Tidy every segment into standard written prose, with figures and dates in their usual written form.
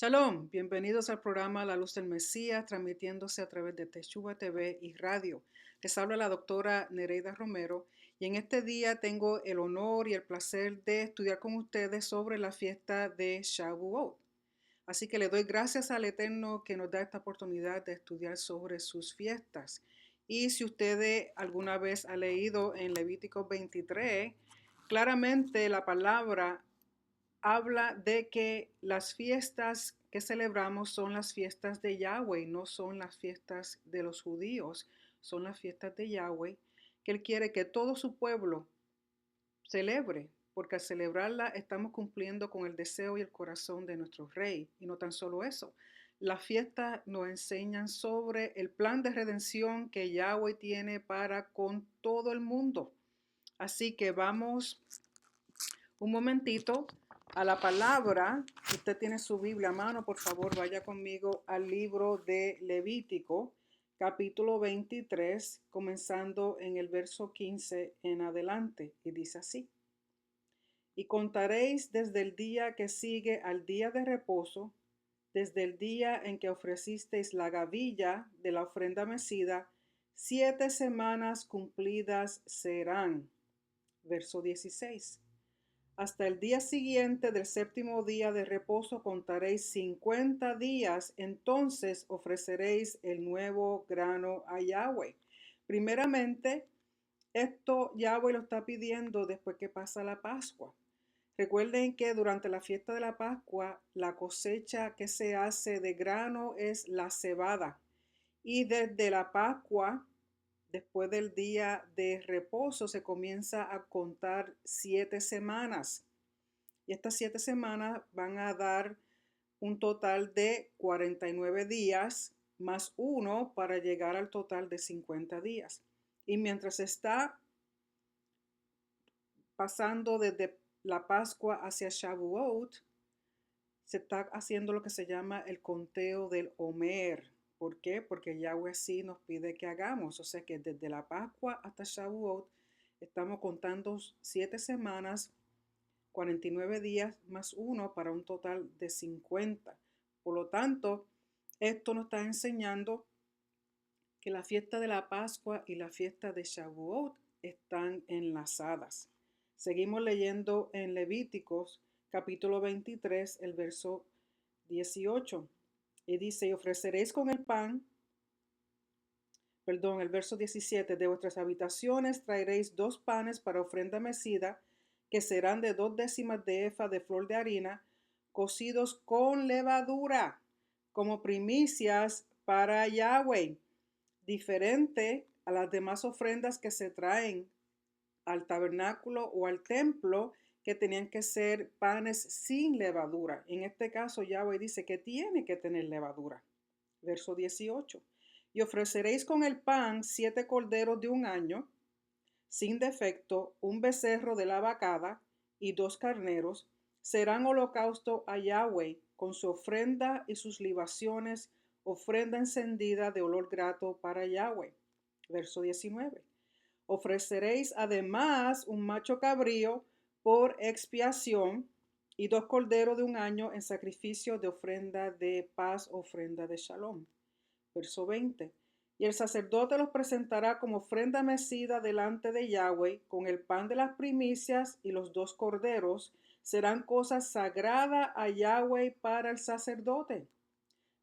Shalom, bienvenidos al programa La Luz del Mesías, transmitiéndose a través de Teshuva TV y radio. Les habla la doctora Nereida Romero y en este día tengo el honor y el placer de estudiar con ustedes sobre la fiesta de Shavuot. Así que le doy gracias al Eterno que nos da esta oportunidad de estudiar sobre sus fiestas. Y si ustedes alguna vez han leído en Levítico 23, claramente la palabra habla de que las fiestas que celebramos son las fiestas de Yahweh, no son las fiestas de los judíos, son las fiestas de Yahweh, que Él quiere que todo su pueblo celebre, porque al celebrarla estamos cumpliendo con el deseo y el corazón de nuestro Rey. Y no tan solo eso, las fiestas nos enseñan sobre el plan de redención que Yahweh tiene para con todo el mundo. Así que vamos un momentito a la palabra. Si usted tiene su Biblia a mano, por favor, vaya conmigo al libro de Levítico, capítulo 23, comenzando en el verso 15 en adelante. Y dice así: Y contaréis desde el día que sigue al día de reposo, desde el día en que ofrecisteis la gavilla de la ofrenda mecida, 7 semanas cumplidas serán. Verso 16. Hasta el día siguiente del séptimo día de reposo contaréis 50 días, entonces ofreceréis el nuevo grano a Yahweh. Primeramente, esto Yahweh lo está pidiendo después que pasa la Pascua. Recuerden que durante la fiesta de la Pascua, la cosecha que se hace de grano es la cebada. Y desde la Pascua, después del día de reposo, se comienza a contar 7 semanas. Y estas 7 semanas van a dar un total de 49 días más uno para llegar al total de 50 días. Y mientras está pasando desde la Pascua hacia Shavuot, se está haciendo lo que se llama el conteo del Omer. ¿Por qué? Porque Yahweh sí nos pide que hagamos. O sea que desde la Pascua hasta Shavuot estamos contando 7 semanas, 49 días más uno para un total de 50. Por lo tanto, esto nos está enseñando que la fiesta de la Pascua y la fiesta de Shavuot están enlazadas. Seguimos leyendo en Levíticos capítulo 23, el verso 18. Y dice: y ofreceréis con el pan, el verso 17, de vuestras habitaciones traeréis 2 panes para ofrenda mecida, que serán de 2 décimas de efa de flor de harina, cocidos con levadura, como primicias para Yahweh, diferente a las demás ofrendas que se traen al tabernáculo o al templo, que tenían que ser panes sin levadura. En este caso, Yahweh dice que tiene que tener levadura. Verso 18. Y ofreceréis con el pan 7 corderos de un año, sin defecto, un becerro de la vacada y 2 carneros. Serán holocausto a Yahweh con su ofrenda y sus libaciones, ofrenda encendida de olor grato para Yahweh. Verso 19. Ofreceréis además un macho cabrío por expiación y 2 corderos de un año en sacrificio de ofrenda de paz, ofrenda de shalom. Verso 20. Y el sacerdote los presentará como ofrenda mecida delante de Yahweh con el pan de las primicias y los 2 corderos. Serán cosas sagradas a Yahweh para el sacerdote.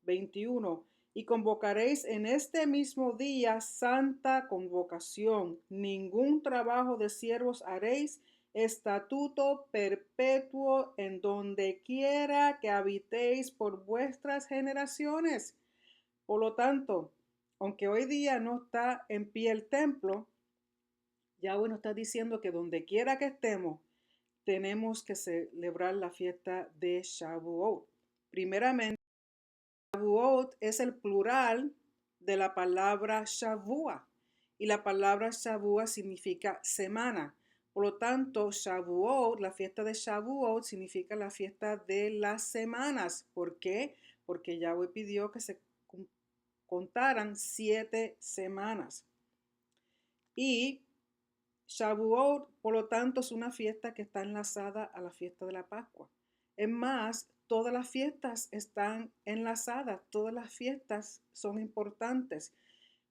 21. Y convocaréis en este mismo día santa convocación. Ningún trabajo de siervos haréis, estatuto perpetuo en donde quiera que habitéis por vuestras generaciones. Por lo tanto, aunque hoy día no está en pie el templo, Yahweh nos está diciendo que donde quiera que estemos, tenemos que celebrar la fiesta de Shavuot. Primeramente, Shavuot es el plural de la palabra Shavua, y la palabra Shavua significa semana. Por lo tanto, Shavuot, la fiesta de Shavuot, significa la fiesta de las semanas. ¿Por qué? Porque Yahweh pidió que se contaran 7 semanas. Y Shavuot, por lo tanto, es una fiesta que está enlazada a la fiesta de la Pascua. Es más, todas las fiestas están enlazadas, todas las fiestas son importantes.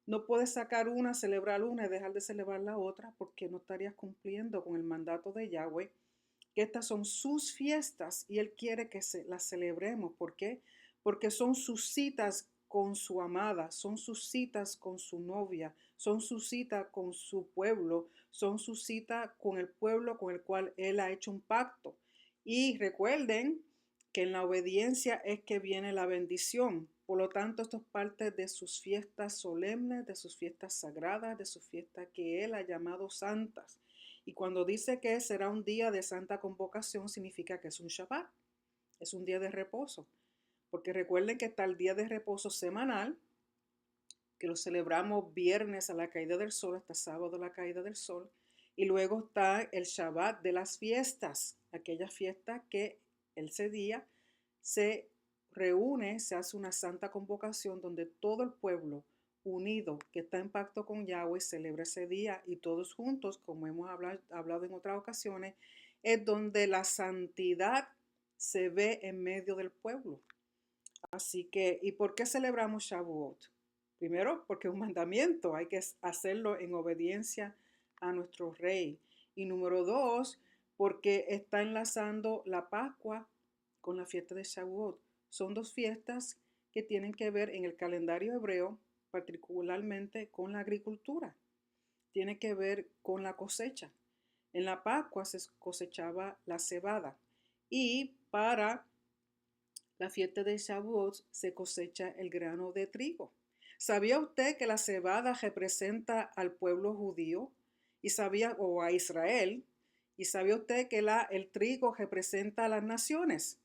No puedes sacar una, celebrar una y dejar de celebrar la otra porque no estarías cumpliendo con el mandato de Yahweh, que estas son sus fiestas y Él quiere que las celebremos. ¿Por qué? Porque son sus citas con su amada, son sus citas con su novia, son sus citas con su pueblo, son sus citas con el pueblo con el cual Él ha hecho un pacto. Y recuerden que en la obediencia es que viene la bendición. Por lo tanto, esto es parte de sus fiestas solemnes, de sus fiestas sagradas, de sus fiestas que Él ha llamado santas. Y cuando dice que será un día de santa convocación, significa que es un Shabbat, es un día de reposo. Porque recuerden que está el día de reposo semanal, que lo celebramos viernes a la caída del sol, hasta sábado a la caída del sol. Y luego está el Shabbat de las fiestas, aquella fiesta que ese día se reúne, se hace una santa convocación donde todo el pueblo unido que está en pacto con Yahweh celebra ese día y todos juntos, como hemos hablado en otras ocasiones, es donde la santidad se ve en medio del pueblo. Así que, ¿y por qué celebramos Shavuot? Primero, porque es un mandamiento, hay que hacerlo en obediencia a nuestro rey. Y número dos, porque está enlazando la Pascua con la fiesta de Shavuot. Son dos fiestas que tienen que ver en el calendario hebreo, particularmente con la agricultura. Tiene que ver con la cosecha. En la Pascua se cosechaba la cebada y para la fiesta de Shavuot se cosecha el grano de trigo. ¿Sabía usted que la cebada representa al pueblo judío o a Israel? ¿Y sabía usted que el trigo representa a las naciones?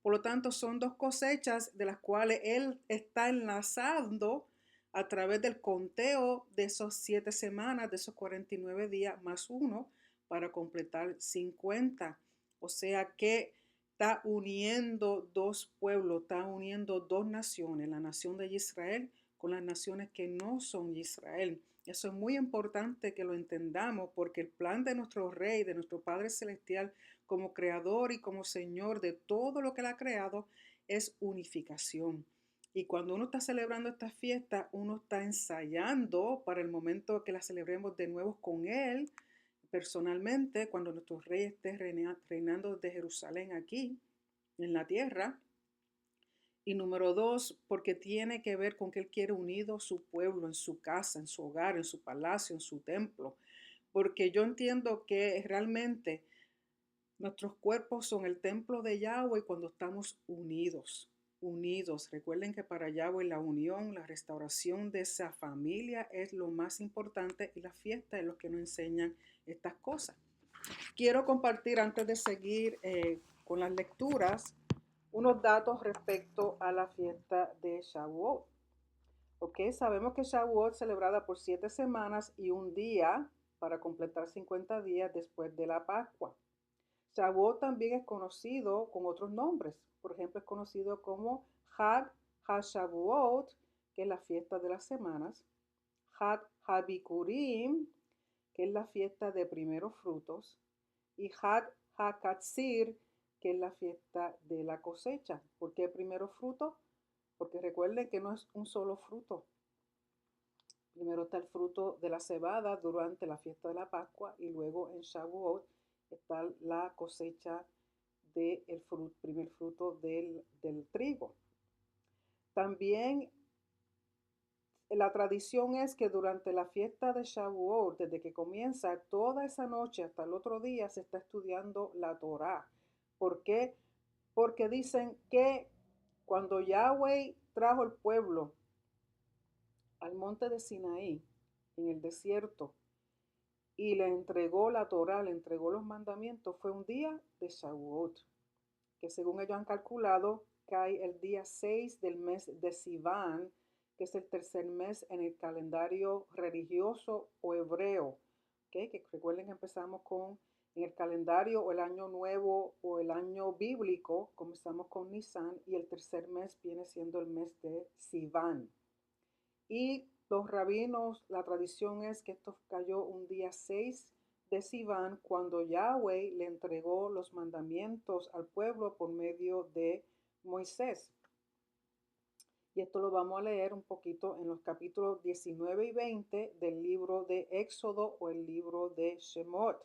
Por lo tanto, son dos cosechas de las cuales él está enlazando a través del conteo de esos 7 semanas, de esos 49 días más uno, para completar 50. O sea que está uniendo dos pueblos, está uniendo dos naciones, la nación de Israel con las naciones que no son Israel. Eso es muy importante que lo entendamos porque el plan de nuestro Rey, de nuestro Padre Celestial, como creador y como Señor de todo lo que Él ha creado, es unificación. Y cuando uno está celebrando esta fiesta, uno está ensayando para el momento que la celebremos de nuevo con Él, personalmente, cuando nuestro Rey esté reinando desde Jerusalén aquí, en la tierra. Y número dos, porque tiene que ver con que Él quiere unido su pueblo en su casa, en su hogar, en su palacio, en su templo. Porque yo entiendo que realmente nuestros cuerpos son el templo de Yahweh cuando estamos unidos, unidos. Recuerden que para Yahweh la unión, la restauración de esa familia es lo más importante y la fiesta es lo que nos enseñan estas cosas. Quiero compartir antes de seguir con las lecturas unos datos respecto a la fiesta de Shavuot. Ok, sabemos que Shavuot es celebrada por 7 semanas y un día para completar 50 días después de la Pascua. Shavuot también es conocido con otros nombres. Por ejemplo, es conocido como Hag HaShavuot, que es la fiesta de las semanas. Hag HaBikurim, que es la fiesta de primeros frutos. Y Hag HaKatzir, que es la fiesta de la cosecha. ¿Por qué primeros frutos? Porque recuerden que no es un solo fruto. Primero está el fruto de la cebada durante la fiesta de la Pascua y luego en Shavuot está la cosecha del primer fruto del trigo. También la tradición es que durante la fiesta de Shavuot, desde que comienza toda esa noche hasta el otro día, se está estudiando la Torá. ¿Por qué? Porque dicen que cuando Yahweh trajo el pueblo al monte de Sinaí, en el desierto, y le entregó la Torá, le entregó los mandamientos, fue un día de Shavuot, que según ellos han calculado, cae el día 6 del mes de Sivan, que es el tercer mes en el calendario religioso o hebreo. ¿Okay? Que recuerden que empezamos en el calendario o el año nuevo o el año bíblico, comenzamos con Nisan y el tercer mes viene siendo el mes de Sivan. Y los rabinos, la tradición es que esto cayó un día 6 de Sivan cuando Yahweh le entregó los mandamientos al pueblo por medio de Moisés. Y esto lo vamos a leer un poquito en los capítulos 19 y 20 del libro de Éxodo o el libro de Shemot.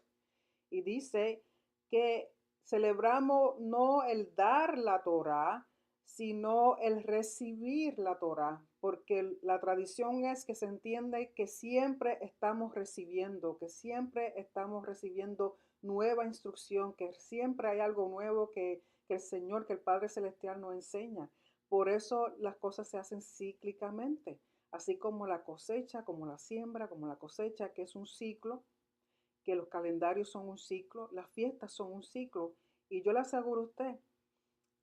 Y dice que celebramos no el dar la Torá, sino el recibir la Torá, porque la tradición es que se entiende que siempre estamos recibiendo nueva instrucción, que siempre hay algo nuevo que el Señor, que el Padre Celestial nos enseña. Por eso las cosas se hacen cíclicamente, así como la cosecha, como la siembra, como la cosecha, que es un ciclo, que los calendarios son un ciclo, las fiestas son un ciclo. Y yo le aseguro a usted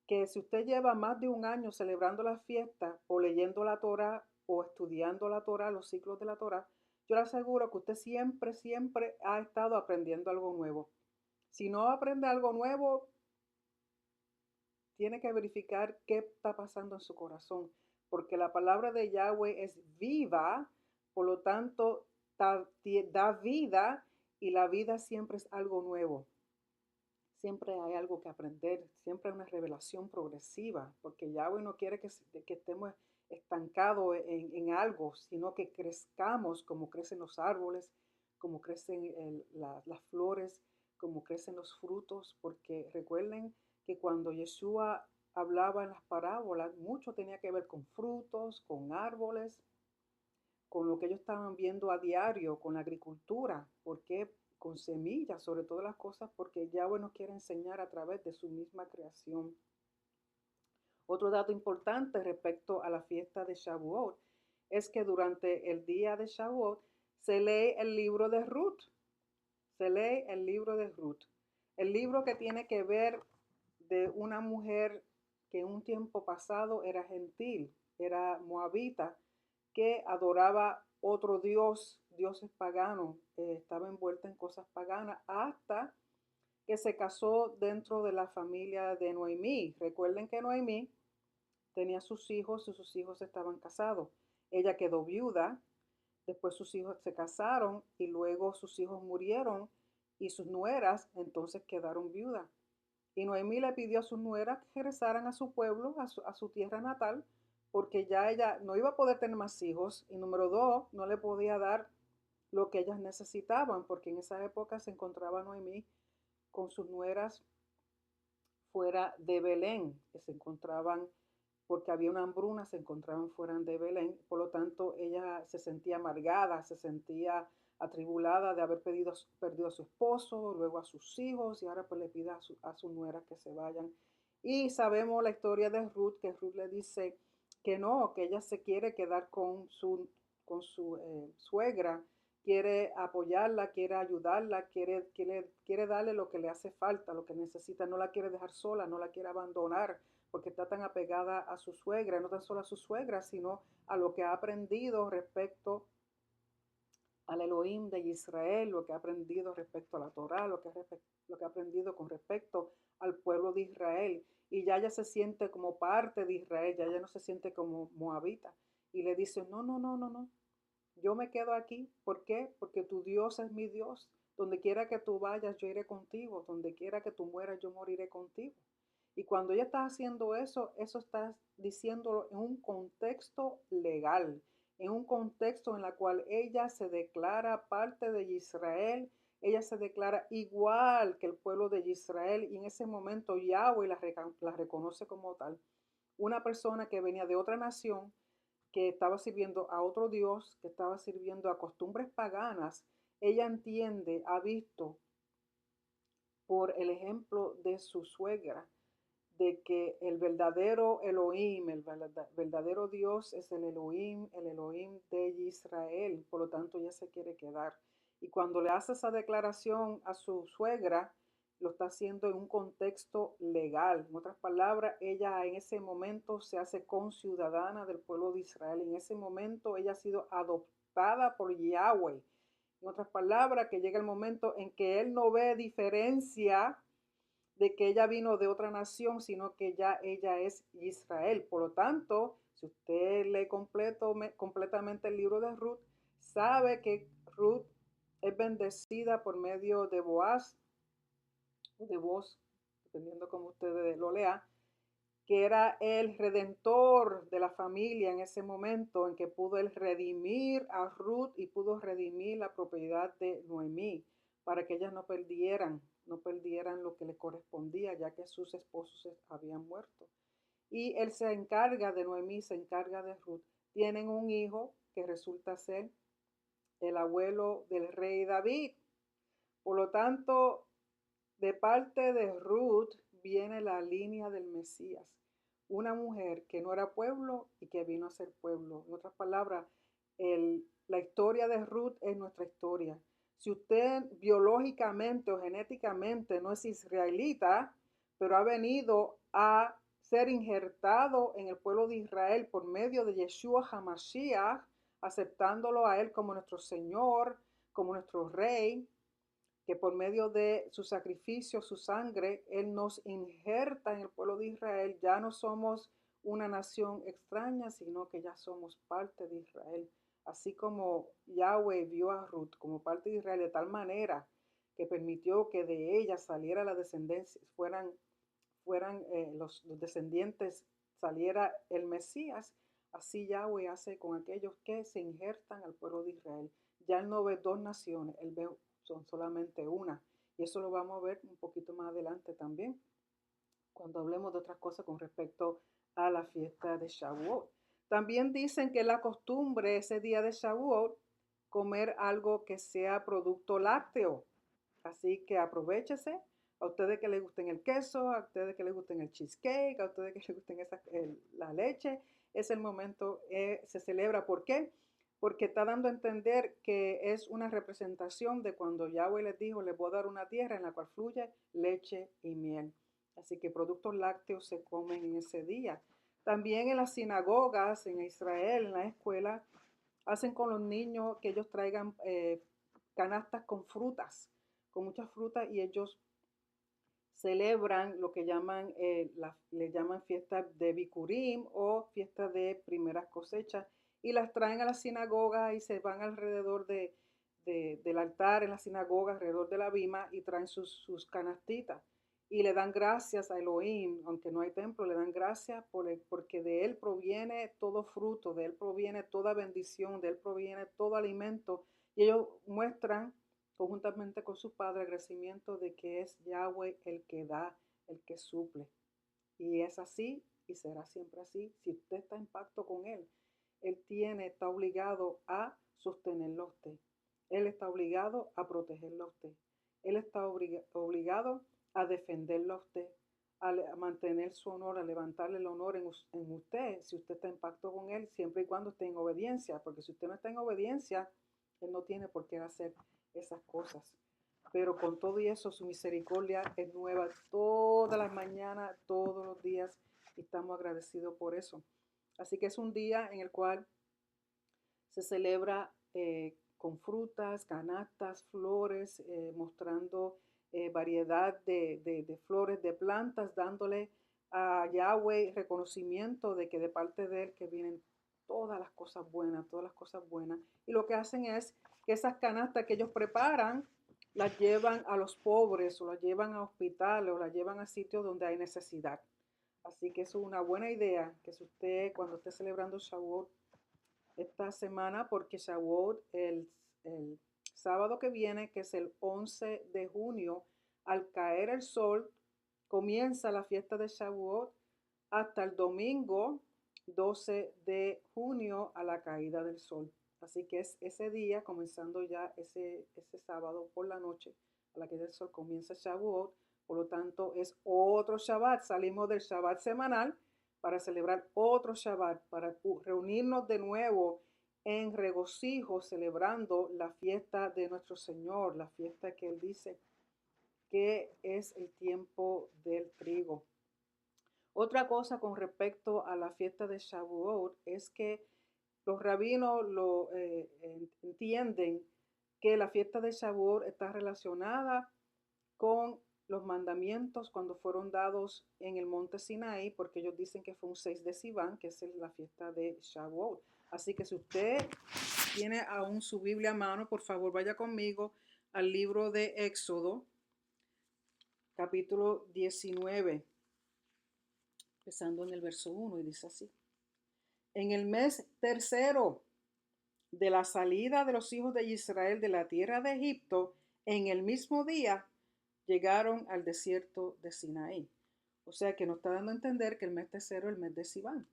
que si usted lleva más de un año celebrando la fiesta o leyendo la Torá o estudiando la Torá, los ciclos de la Torá, yo le aseguro que usted siempre ha estado aprendiendo algo nuevo. Si no aprende algo nuevo, tiene que verificar qué está pasando en su corazón, porque la palabra de Yahweh es viva, por lo tanto da vida y la vida siempre es algo nuevo. Siempre hay algo que aprender, siempre hay una revelación progresiva, porque Yahweh no quiere que estemos estancados en algo, sino que crezcamos como crecen los árboles, como crecen las flores, como crecen los frutos, porque recuerden que cuando Yeshua hablaba en las parábolas, mucho tenía que ver con frutos, con árboles, con lo que ellos estaban viendo a diario, con la agricultura, porque con semillas, sobre todas las cosas, porque Yahweh nos quiere enseñar a través de su misma creación. Otro dato importante respecto a la fiesta de Shavuot es que durante el día de Shavuot se lee el libro de Ruth. Se lee el libro de Ruth. El libro que tiene que ver de una mujer que en un tiempo pasado era gentil, era moabita, que adoraba otro dios, dioses paganos, estaba envuelta en cosas paganas hasta que se casó dentro de la familia de Noemí. Recuerden que Noemí tenía sus hijos y sus hijos estaban casados. Ella quedó viuda, después sus hijos se casaron y luego sus hijos murieron y sus nueras entonces quedaron viudas. Y Noemí le pidió a sus nueras que regresaran a su pueblo, a su tierra natal, porque ya ella no iba a poder tener más hijos y número dos, no le podía dar lo que ellas necesitaban, porque en esa época se encontraba Noemí con sus nueras fuera de Belén, que se encontraban, porque había una hambruna, se encontraban fuera de Belén, por lo tanto ella se sentía amargada, se sentía atribulada de haber perdido a su esposo, luego a sus hijos, y ahora pues le pide a su nuera que se vayan. Y sabemos la historia de Ruth, que Ruth le dice que no, que ella se quiere quedar con su suegra, quiere apoyarla, quiere ayudarla, quiere darle lo que le hace falta, lo que necesita, no la quiere dejar sola, no la quiere abandonar, porque está tan apegada a su suegra, no tan solo a su suegra, sino a lo que ha aprendido respecto al Elohim de Israel, lo que ha aprendido respecto a la Torá, lo que ha aprendido con respecto al pueblo de Israel. Y ya ella se siente como parte de Israel, ya ella no se siente como moabita. Y le dice, no, no, no, no, no, yo me quedo aquí. ¿Por qué? Porque tu Dios es mi Dios. Donde quiera que tú vayas, yo iré contigo. Donde quiera que tú mueras, yo moriré contigo. Y cuando ella está haciendo eso, eso está diciéndolo en un contexto legal, en un contexto en el cual ella se declara parte de Israel, ella se declara igual que el pueblo de Israel y en ese momento Yahweh la reconoce como tal. Una persona que venía de otra nación, que estaba sirviendo a otro Dios, que estaba sirviendo a costumbres paganas, ella entiende, ha visto por el ejemplo de su suegra, de que el verdadero Elohim, el verdadero Dios es el Elohim de Israel, por lo tanto ella se quiere quedar. Y cuando le hace esa declaración a su suegra, lo está haciendo en un contexto legal. En otras palabras, ella en ese momento se hace conciudadana del pueblo de Israel. En ese momento ella ha sido adoptada por Yahweh. En otras palabras, que llega el momento en que él no ve diferencia de que ella vino de otra nación, sino que ya ella es Israel. Por lo tanto, si usted lee completamente el libro de Ruth, sabe que Ruth es bendecida por medio de Boaz, o de Boaz, dependiendo como ustedes lo lean, que era el redentor de la familia en ese momento en que pudo él redimir a Ruth y pudo redimir la propiedad de Noemí para que ellas no perdieran lo que les correspondía ya que sus esposos habían muerto. Y él se encarga de Noemí, se encarga de Ruth. Tienen un hijo que resulta ser el abuelo del rey David. Por lo tanto, de parte de Ruth viene la línea del Mesías, una mujer que no era pueblo y que vino a ser pueblo. En otras palabras, la historia de Ruth es nuestra historia. Si usted biológicamente o genéticamente no es israelita, pero ha venido a ser injertado en el pueblo de Israel por medio de Yeshua HaMashiach, aceptándolo a él como nuestro Señor, como nuestro Rey, que por medio de su sacrificio, su sangre, Él nos injerta en el pueblo de Israel. Ya no somos una nación extraña, sino que ya somos parte de Israel. Así como Yahweh vio a Ruth como parte de Israel de tal manera que permitió que de ella saliera la descendencia, fueran los descendientes, saliera el Mesías. Así Yahweh hace con aquellos que se injertan al pueblo de Israel. Ya Él no ve dos naciones, Él ve son solamente una. Y eso lo vamos a ver un poquito más adelante también, cuando hablemos de otras cosas con respecto a la fiesta de Shavuot. También dicen que la costumbre ese día de Shavuot comer algo que sea producto lácteo. Así que aprovechese. A ustedes que les gusten el queso, a ustedes que les gusten el cheesecake, a ustedes que les gusten la leche, es el momento, se celebra. ¿Por qué? Porque está dando a entender que es una representación de cuando Yahweh les dijo, les voy a dar una tierra en la cual fluye leche y miel. Así que productos lácteos se comen en ese día. También en las sinagogas, en Israel, en la escuela, hacen con los niños que ellos traigan canastas con muchas frutas, y ellos celebran lo que llaman, le llaman fiesta de Bikurim o fiesta de primeras cosechas, y las traen a la sinagoga y se van alrededor del altar en la sinagoga, alrededor de la bima, y traen sus canastitas y le dan gracias a Elohim, aunque no hay templo, le dan gracias porque de él proviene todo fruto, de él proviene toda bendición, de él proviene todo alimento, y ellos muestran conjuntamente con su padre agradecimiento de que es Yahweh el que da, el que suple. Y es así y será siempre así. Si usted está en pacto con él, está obligado a sostenerlo a usted. Él está obligado a protegerlo a usted. Él está obligado a defenderlo a usted, a mantener su honor, a levantarle el honor en usted, si usted está en pacto con él, siempre y cuando esté en obediencia, porque si usted no está en obediencia, él no tiene por qué hacer esas cosas. Pero con todo y eso, su misericordia es nueva todas las mañanas, todos los días, y estamos agradecidos por eso. Así que es un día en el cual se celebra con frutas, canastas, flores, mostrando variedad de flores, de plantas, dándole a Yahweh reconocimiento de que de parte de él que vienen todas las cosas buenas, todas las cosas buenas. Y lo que hacen es que esas canastas que ellos preparan las llevan a los pobres, o las llevan a hospitales, o las llevan a sitios donde hay necesidad. Así que es una buena idea que si usted, cuando esté celebrando Shavuot esta semana, porque Shavuot el sábado que viene, que es el 11 de junio, al caer el sol, comienza la fiesta de Shavuot hasta el domingo 12 de junio a la caída del sol. Así que es ese día, comenzando ya ese sábado por la noche, a la caída del sol comienza Shavuot. Por lo tanto, es otro Shabbat. Salimos del Shabbat semanal para celebrar otro Shabbat, para reunirnos de nuevo en regocijo, celebrando la fiesta de nuestro Señor, la fiesta que Él dice que es el tiempo del trigo. Otra cosa con respecto a la fiesta de Shavuot es que los rabinos entienden que la fiesta de Shavuot está relacionada con los mandamientos cuando fueron dados en el monte Sinaí, porque ellos dicen que fue un 6 de Sivan, que es la fiesta de Shavuot. Así que si usted tiene aún su Biblia a mano, por favor vaya conmigo al libro de Éxodo, capítulo 19, empezando en el verso 1, y dice así. En el mes tercero de la salida de los hijos de Israel de la tierra de Egipto, en el mismo día llegaron al desierto de Sinaí. O sea que nos está dando a entender que el mes tercero es el mes de Sivan.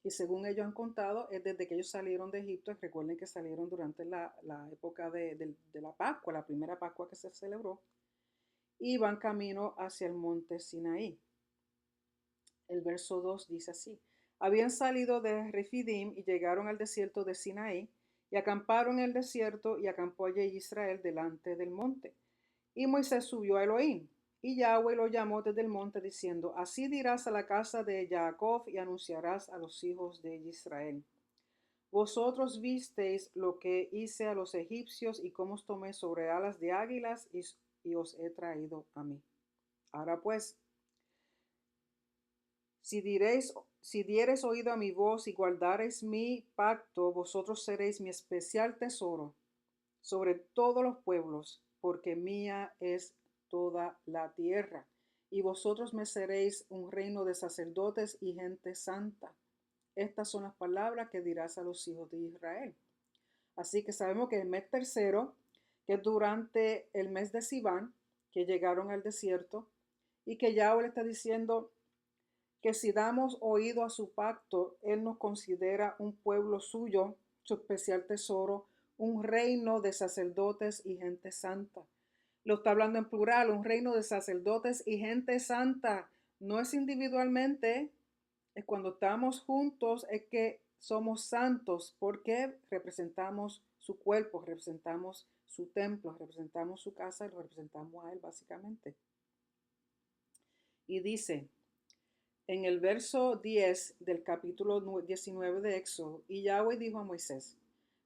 Y según ellos han contado, es desde que ellos salieron de Egipto. Recuerden que salieron durante la época de la Pascua, la primera Pascua que se celebró, y van camino hacia el monte Sinaí. El verso 2 dice así. Habían salido de Refidim y llegaron al desierto de Sinaí, y acamparon en el desierto, y acampó allí Israel delante del monte. Y Moisés subió a Elohim, y Yahweh lo llamó desde el monte, diciendo, así dirás a la casa de Jacob y anunciarás a los hijos de Israel. Vosotros visteis lo que hice a los egipcios y cómo os tomé sobre alas de águilas y os he traído a mí. Ahora pues, si diereis oído a mi voz y guardareis mi pacto, vosotros seréis mi especial tesoro sobre todos los pueblos, porque mía es toda la tierra. Y vosotros me seréis un reino de sacerdotes y gente santa. Estas son las palabras que dirás a los hijos de Israel. Así que sabemos que el mes tercero, que es durante el mes de Sivan, que llegaron al desierto, y que Yahweh le está diciendo que si damos oído a su pacto, Él nos considera un pueblo suyo, su especial tesoro, un reino de sacerdotes y gente santa. Lo está hablando en plural, un reino de sacerdotes y gente santa. No es individualmente, es cuando estamos juntos, es que somos santos, porque representamos su cuerpo, representamos su templo, representamos su casa y lo representamos a Él básicamente. Y dice, en el verso 10 del capítulo 19 de Éxodo, y Yahweh dijo a Moisés,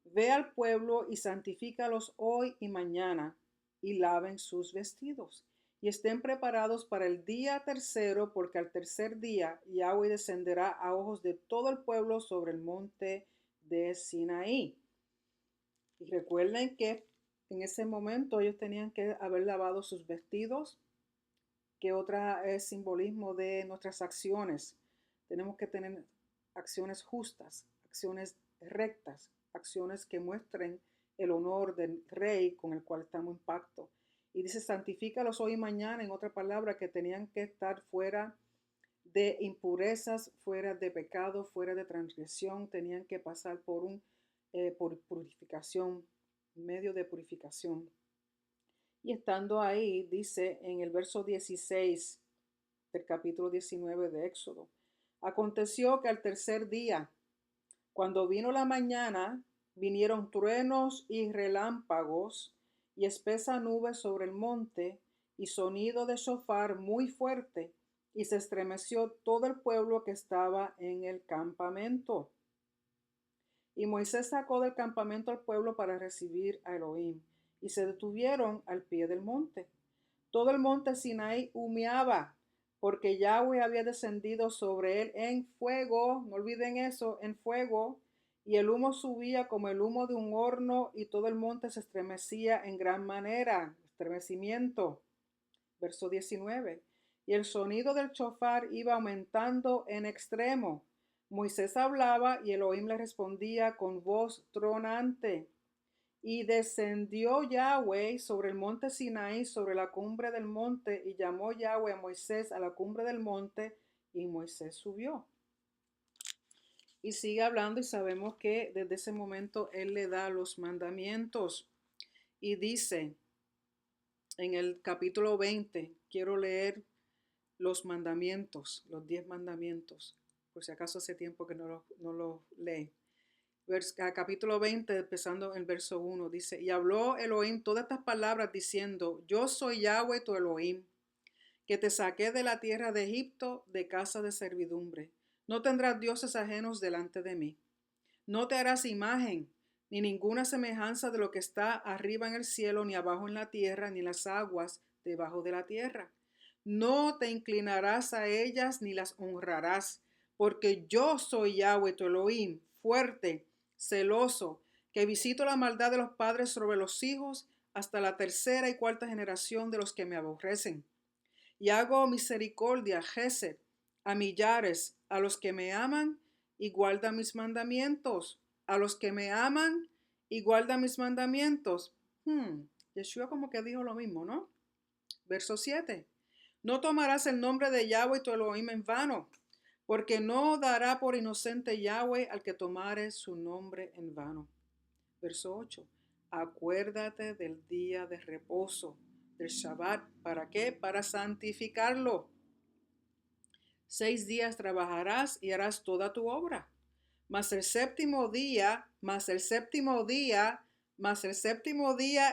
ve al pueblo y santifícalos hoy y mañana, y laven sus vestidos, y estén preparados para el día tercero, porque al tercer día Yahweh descenderá a ojos de todo el pueblo sobre el monte de Sinaí. Y recuerden que en ese momento ellos tenían que haber lavado sus vestidos, que otra es simbolismo de nuestras acciones. Tenemos que tener acciones justas, acciones rectas, acciones que muestren el honor del rey con el cual estamos en pacto. Y dice, santifícalos hoy y mañana, en otra palabra, que tenían que estar fuera de impurezas, fuera de pecado, fuera de transgresión, tenían que pasar por purificación, medio de purificación. Y estando ahí, dice en el verso 16 del capítulo 19 de Éxodo, aconteció que al tercer día, cuando vino la mañana, vinieron truenos y relámpagos y espesa nube sobre el monte y sonido de shofar muy fuerte, y se estremeció todo el pueblo que estaba en el campamento. Y Moisés sacó del campamento al pueblo para recibir a Elohim, y se detuvieron al pie del monte. Todo el monte Sinaí humeaba, porque Yahweh había descendido sobre él en fuego, no olviden eso, en fuego, y el humo subía como el humo de un horno, y todo el monte se estremecía en gran manera, estremecimiento. Verso 19. Y el sonido del chofar iba aumentando en extremo. Moisés hablaba y Elohim le respondía con voz tronante. Y descendió Yahweh sobre el monte Sinaí, sobre la cumbre del monte, y llamó Yahweh a Moisés a la cumbre del monte, y Moisés subió. Y sigue hablando, y sabemos que desde ese momento él le da los mandamientos. Y dice en el capítulo 20, quiero leer los mandamientos, los 10 mandamientos, por si acaso hace tiempo que no los lee. Capítulo 20, empezando en el verso 1, dice, y habló Elohim todas estas palabras diciendo, yo soy Yahweh tu Elohim, que te saqué de la tierra de Egipto, de casa de servidumbre. No tendrás dioses ajenos delante de mí. No te harás imagen, ni ninguna semejanza de lo que está arriba en el cielo, ni abajo en la tierra, ni en las aguas debajo de la tierra. No te inclinarás a ellas, ni las honrarás, porque yo soy Yahweh tu Elohim, fuerte, celoso, que visito la maldad de los padres sobre los hijos hasta la tercera y cuarta generación de los que me aborrecen. Y hago misericordia, Gesed, a millares, a los que me aman y guardan mis mandamientos. A los que me aman y guardan mis mandamientos. Yeshua como que dijo lo mismo, ¿no? Verso 7. No tomarás el nombre de Yahweh tu Elohim en vano, porque no dará por inocente Yahweh al que tomare su nombre en vano. Verso 8. Acuérdate del día de reposo, del Shabbat. ¿Para qué? Para santificarlo. 6 días trabajarás y harás toda tu obra. Mas el séptimo día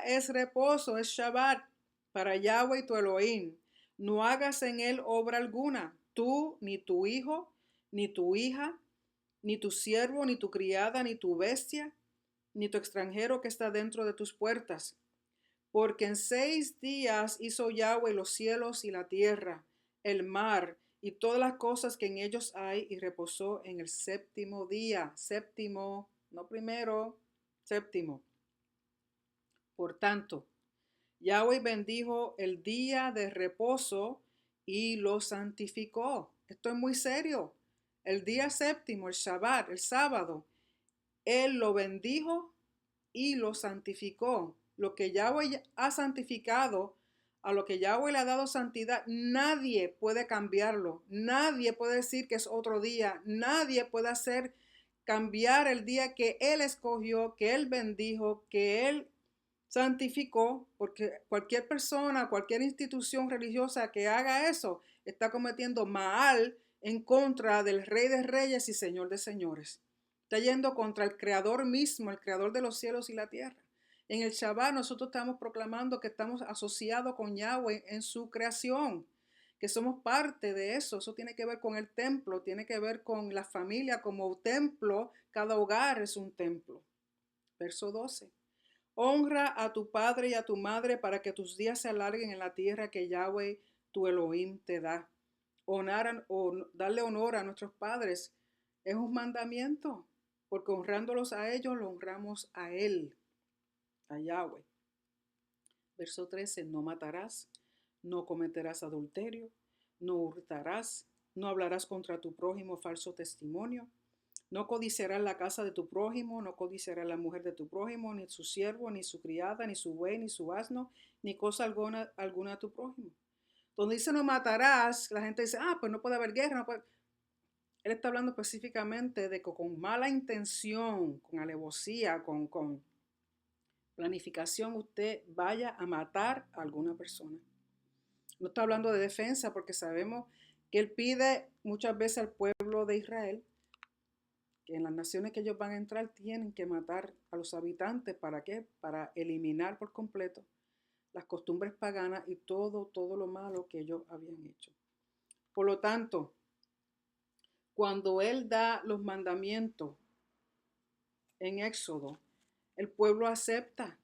es reposo, es Shabbat, para Yahweh tu Elohim. No hagas en él obra alguna, tú, ni tu hijo, ni tu hija, ni tu siervo, ni tu criada, ni tu bestia, ni tu extranjero que está dentro de tus puertas. Porque en 6 días hizo Yahweh los cielos y la tierra, el mar y todas las cosas que en ellos hay, y reposó en el séptimo día. Séptimo, no primero, séptimo. Por tanto, Yahweh bendijo el día de reposo y lo santificó. Esto es muy serio. El día séptimo, el Shabbat, el sábado, Él lo bendijo y lo santificó. Lo que Yahweh ha santificado, a lo que Yahweh le ha dado santidad, nadie puede cambiarlo. Nadie puede decir que es otro día. Nadie puede hacer cambiar el día que Él escogió, que Él bendijo, que Él santificó, porque cualquier persona, cualquier institución religiosa que haga eso, está cometiendo mal en contra del Rey de Reyes y Señor de Señores. Está yendo contra el Creador mismo, el Creador de los cielos y la tierra. En el Shabbat nosotros estamos proclamando que estamos asociados con Yahweh en su creación, que somos parte de eso. Eso tiene que ver con el templo, tiene que ver con la familia como templo. Cada hogar es un templo. Verso 12. Honra a tu padre y a tu madre para que tus días se alarguen en la tierra que Yahweh tu Elohim te da. Darle honor a nuestros padres es un mandamiento, porque honrándolos a ellos, lo honramos a Él, a Yahweh. Verso 13, no matarás, no cometerás adulterio, no hurtarás, no hablarás contra tu prójimo falso testimonio, no codiciarás la casa de tu prójimo, no codiciarás la mujer de tu prójimo, ni su siervo, ni su criada, ni su buey, ni su asno, ni cosa alguna de tu prójimo. Donde dice no matarás, la gente dice, pues no puede haber guerra, no puede. Él está hablando específicamente de que con mala intención, con alevosía, con planificación, usted vaya a matar a alguna persona. No está hablando de defensa porque sabemos que él pide muchas veces al pueblo de Israel que en las naciones que ellos van a entrar tienen que matar a los habitantes. ¿Para qué? Para eliminar por completo las costumbres paganas y todo lo malo que ellos habían hecho. Por lo tanto, cuando él da los mandamientos en Éxodo, el pueblo acepta.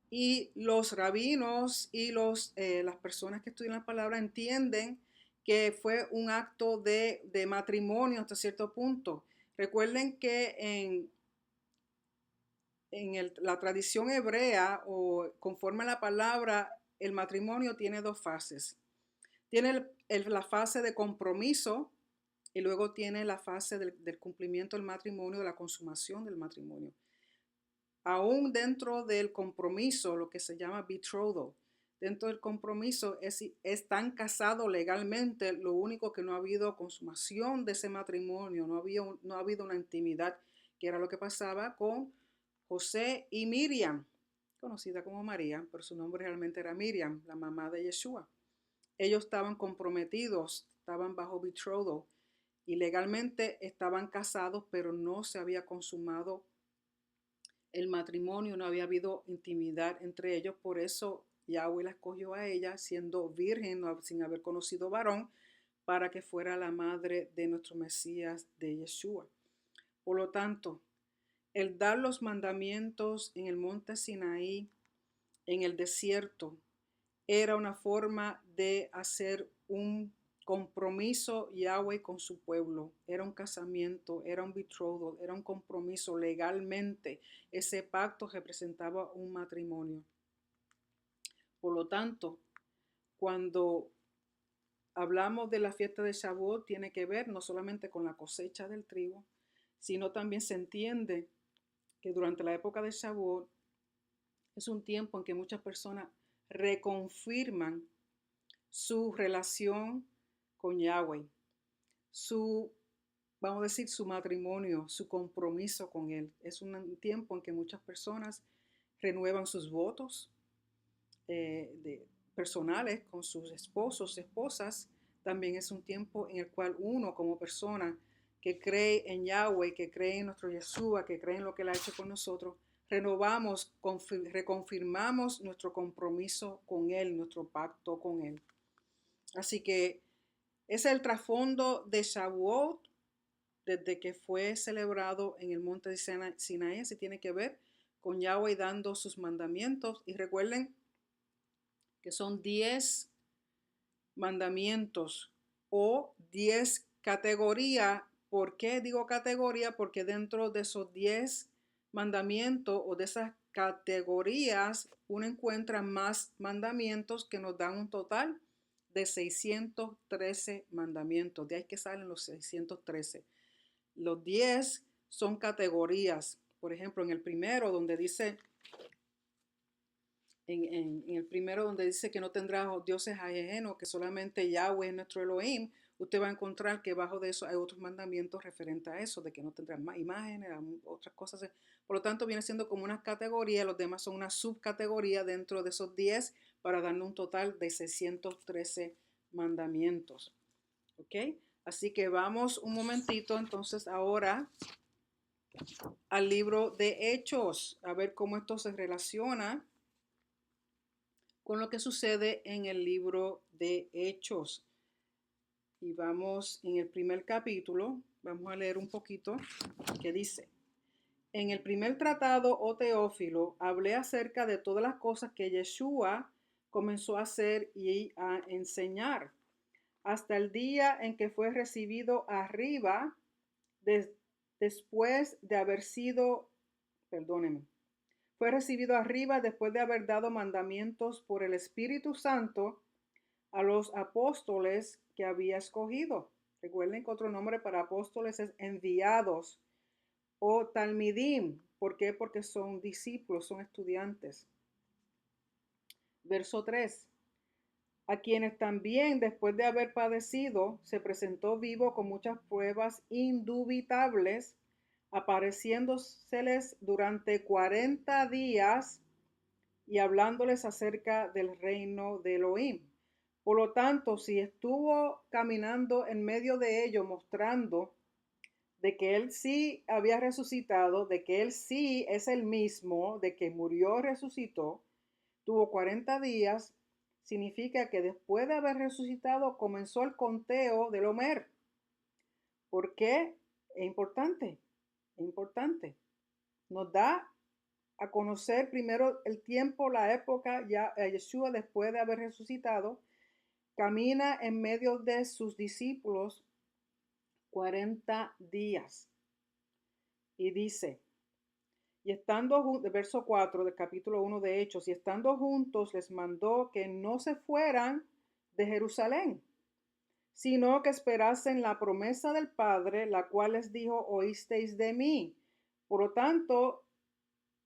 Y los rabinos y las personas que estudian la palabra entienden que fue un acto de matrimonio hasta cierto punto. Recuerden que en la tradición hebrea o conforme a la palabra, el matrimonio tiene 2 fases. Tiene la fase de compromiso y luego tiene la fase del cumplimiento del matrimonio, de la consumación del matrimonio. Aún dentro del compromiso, lo que se llama betrothal, dentro del compromiso están casados legalmente, lo único que no ha habido consumación de ese matrimonio, no ha habido una intimidad, que era lo que pasaba con José y Miriam, conocida como María, pero su nombre realmente era Miriam, la mamá de Yeshua. Ellos estaban comprometidos, estaban bajo betrothal y legalmente estaban casados, pero no se había consumado el matrimonio, no había habido intimidad entre ellos. Por eso Yahweh la escogió a ella, siendo virgen, sin haber conocido varón, para que fuera la madre de nuestro Mesías, de Yeshua. Por lo tanto, el dar los mandamientos en el monte Sinaí, en el desierto, era una forma de hacer un compromiso Yahweh con su pueblo. Era un casamiento, era un betrothal, era un compromiso legalmente. Ese pacto representaba un matrimonio. Por lo tanto, cuando hablamos de la fiesta de Shavuot, tiene que ver no solamente con la cosecha del trigo, sino también se entiende que durante la época de Shavuot es un tiempo en que muchas personas reconfirman su relación con Yahweh, vamos a decir, su matrimonio, su compromiso con Él. Es un tiempo en que muchas personas renuevan sus votos personales con sus esposos, esposas. También es un tiempo en el cual uno como persona que cree en Yahweh, que cree en nuestro Yeshua, que cree en lo que Él ha hecho con nosotros, renovamos, reconfirmamos nuestro compromiso con Él, nuestro pacto con Él. Así que ese es el trasfondo de Shavuot desde que fue celebrado en el monte de Sinaí. Así tiene que ver con Yahweh dando sus mandamientos. Y recuerden que son 10 mandamientos o 10 categorías. ¿Por qué digo categoría? Porque dentro de esos 10 mandamientos o de esas categorías uno encuentra más mandamientos que nos dan un total de 613 mandamientos. De ahí que salen los 613. Los 10 son categorías. Por ejemplo, en el primero donde dice en el primero donde dice que no tendrás dioses ajenos, que solamente Yahweh es nuestro Elohim, usted va a encontrar que bajo de eso hay otros mandamientos referentes a eso, de que no tendrás más imágenes, otras cosas. Por lo tanto, viene siendo como una categoría, los demás son una subcategoría dentro de esos 10 para darnos un total de 613 mandamientos. ¿Ok? Así que vamos un momentito entonces ahora al libro de Hechos, a ver cómo esto se relaciona con lo que sucede en el libro de Hechos. Y vamos en el primer capítulo, vamos a leer un poquito, que dice: en el primer tratado, oh Teófilo, hablé acerca de todas las cosas que Yeshua comenzó a hacer y a enseñar, hasta el día en que fue recibido arriba, después de haber sido, perdónenme, fue recibido arriba después de haber dado mandamientos por el Espíritu Santo a los apóstoles que había escogido. Recuerden que otro nombre para apóstoles es enviados o talmidim. ¿Por qué? Porque son discípulos, son estudiantes. Verso 3. A quienes también después de haber padecido se presentó vivo con muchas pruebas indubitables, apareciéndoseles durante 40 días y hablándoles acerca del reino de Elohim. Por lo tanto, si estuvo caminando en medio de ellos mostrando de que Él sí había resucitado, de que Él sí es el mismo, de que murió y resucitó, tuvo 40 días, significa que después de haber resucitado comenzó el conteo del Homer. ¿Por qué? Es importante, es importante. Nos da a conocer primero el tiempo, la época, ya Yeshua después de haber resucitado, camina en medio de sus discípulos 40 días. Y dice, y estando, verso 4 del capítulo 1 de Hechos, y estando juntos les mandó que no se fueran de Jerusalén, sino que esperasen la promesa del Padre, la cual les dijo, oísteis de mí. Por lo tanto,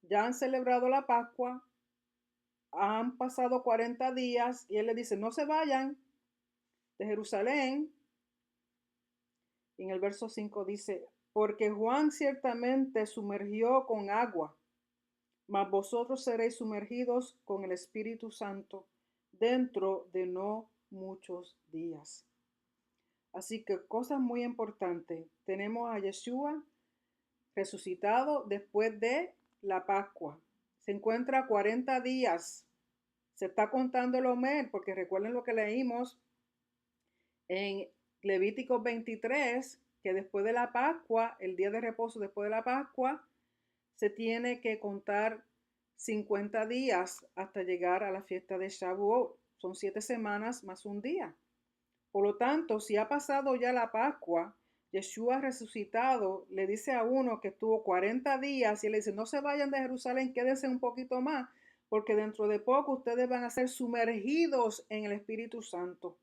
ya han celebrado la Pascua, han pasado 40 días y él le dice, no se vayan de Jerusalén. Y en el verso 5 dice, porque Juan ciertamente sumergió con agua, mas vosotros seréis sumergidos con el Espíritu Santo dentro de no muchos días. Así que cosas muy importantes. Tenemos a Yeshua resucitado después de la Pascua. Se encuentra 40 días. Se está contando el Homer, porque recuerden lo que leímos en Levítico 23, que después de la Pascua, el día de reposo después de la Pascua, se tiene que contar 50 días hasta llegar a la fiesta de Shavuot. Son 7 semanas más un día. Por lo tanto, si ha pasado ya la Pascua, Yeshua resucitado le dice a uno que estuvo 40 días y le dice, no se vayan de Jerusalén, quédense un poquito más, porque dentro de poco ustedes van a ser sumergidos en el Espíritu Santo,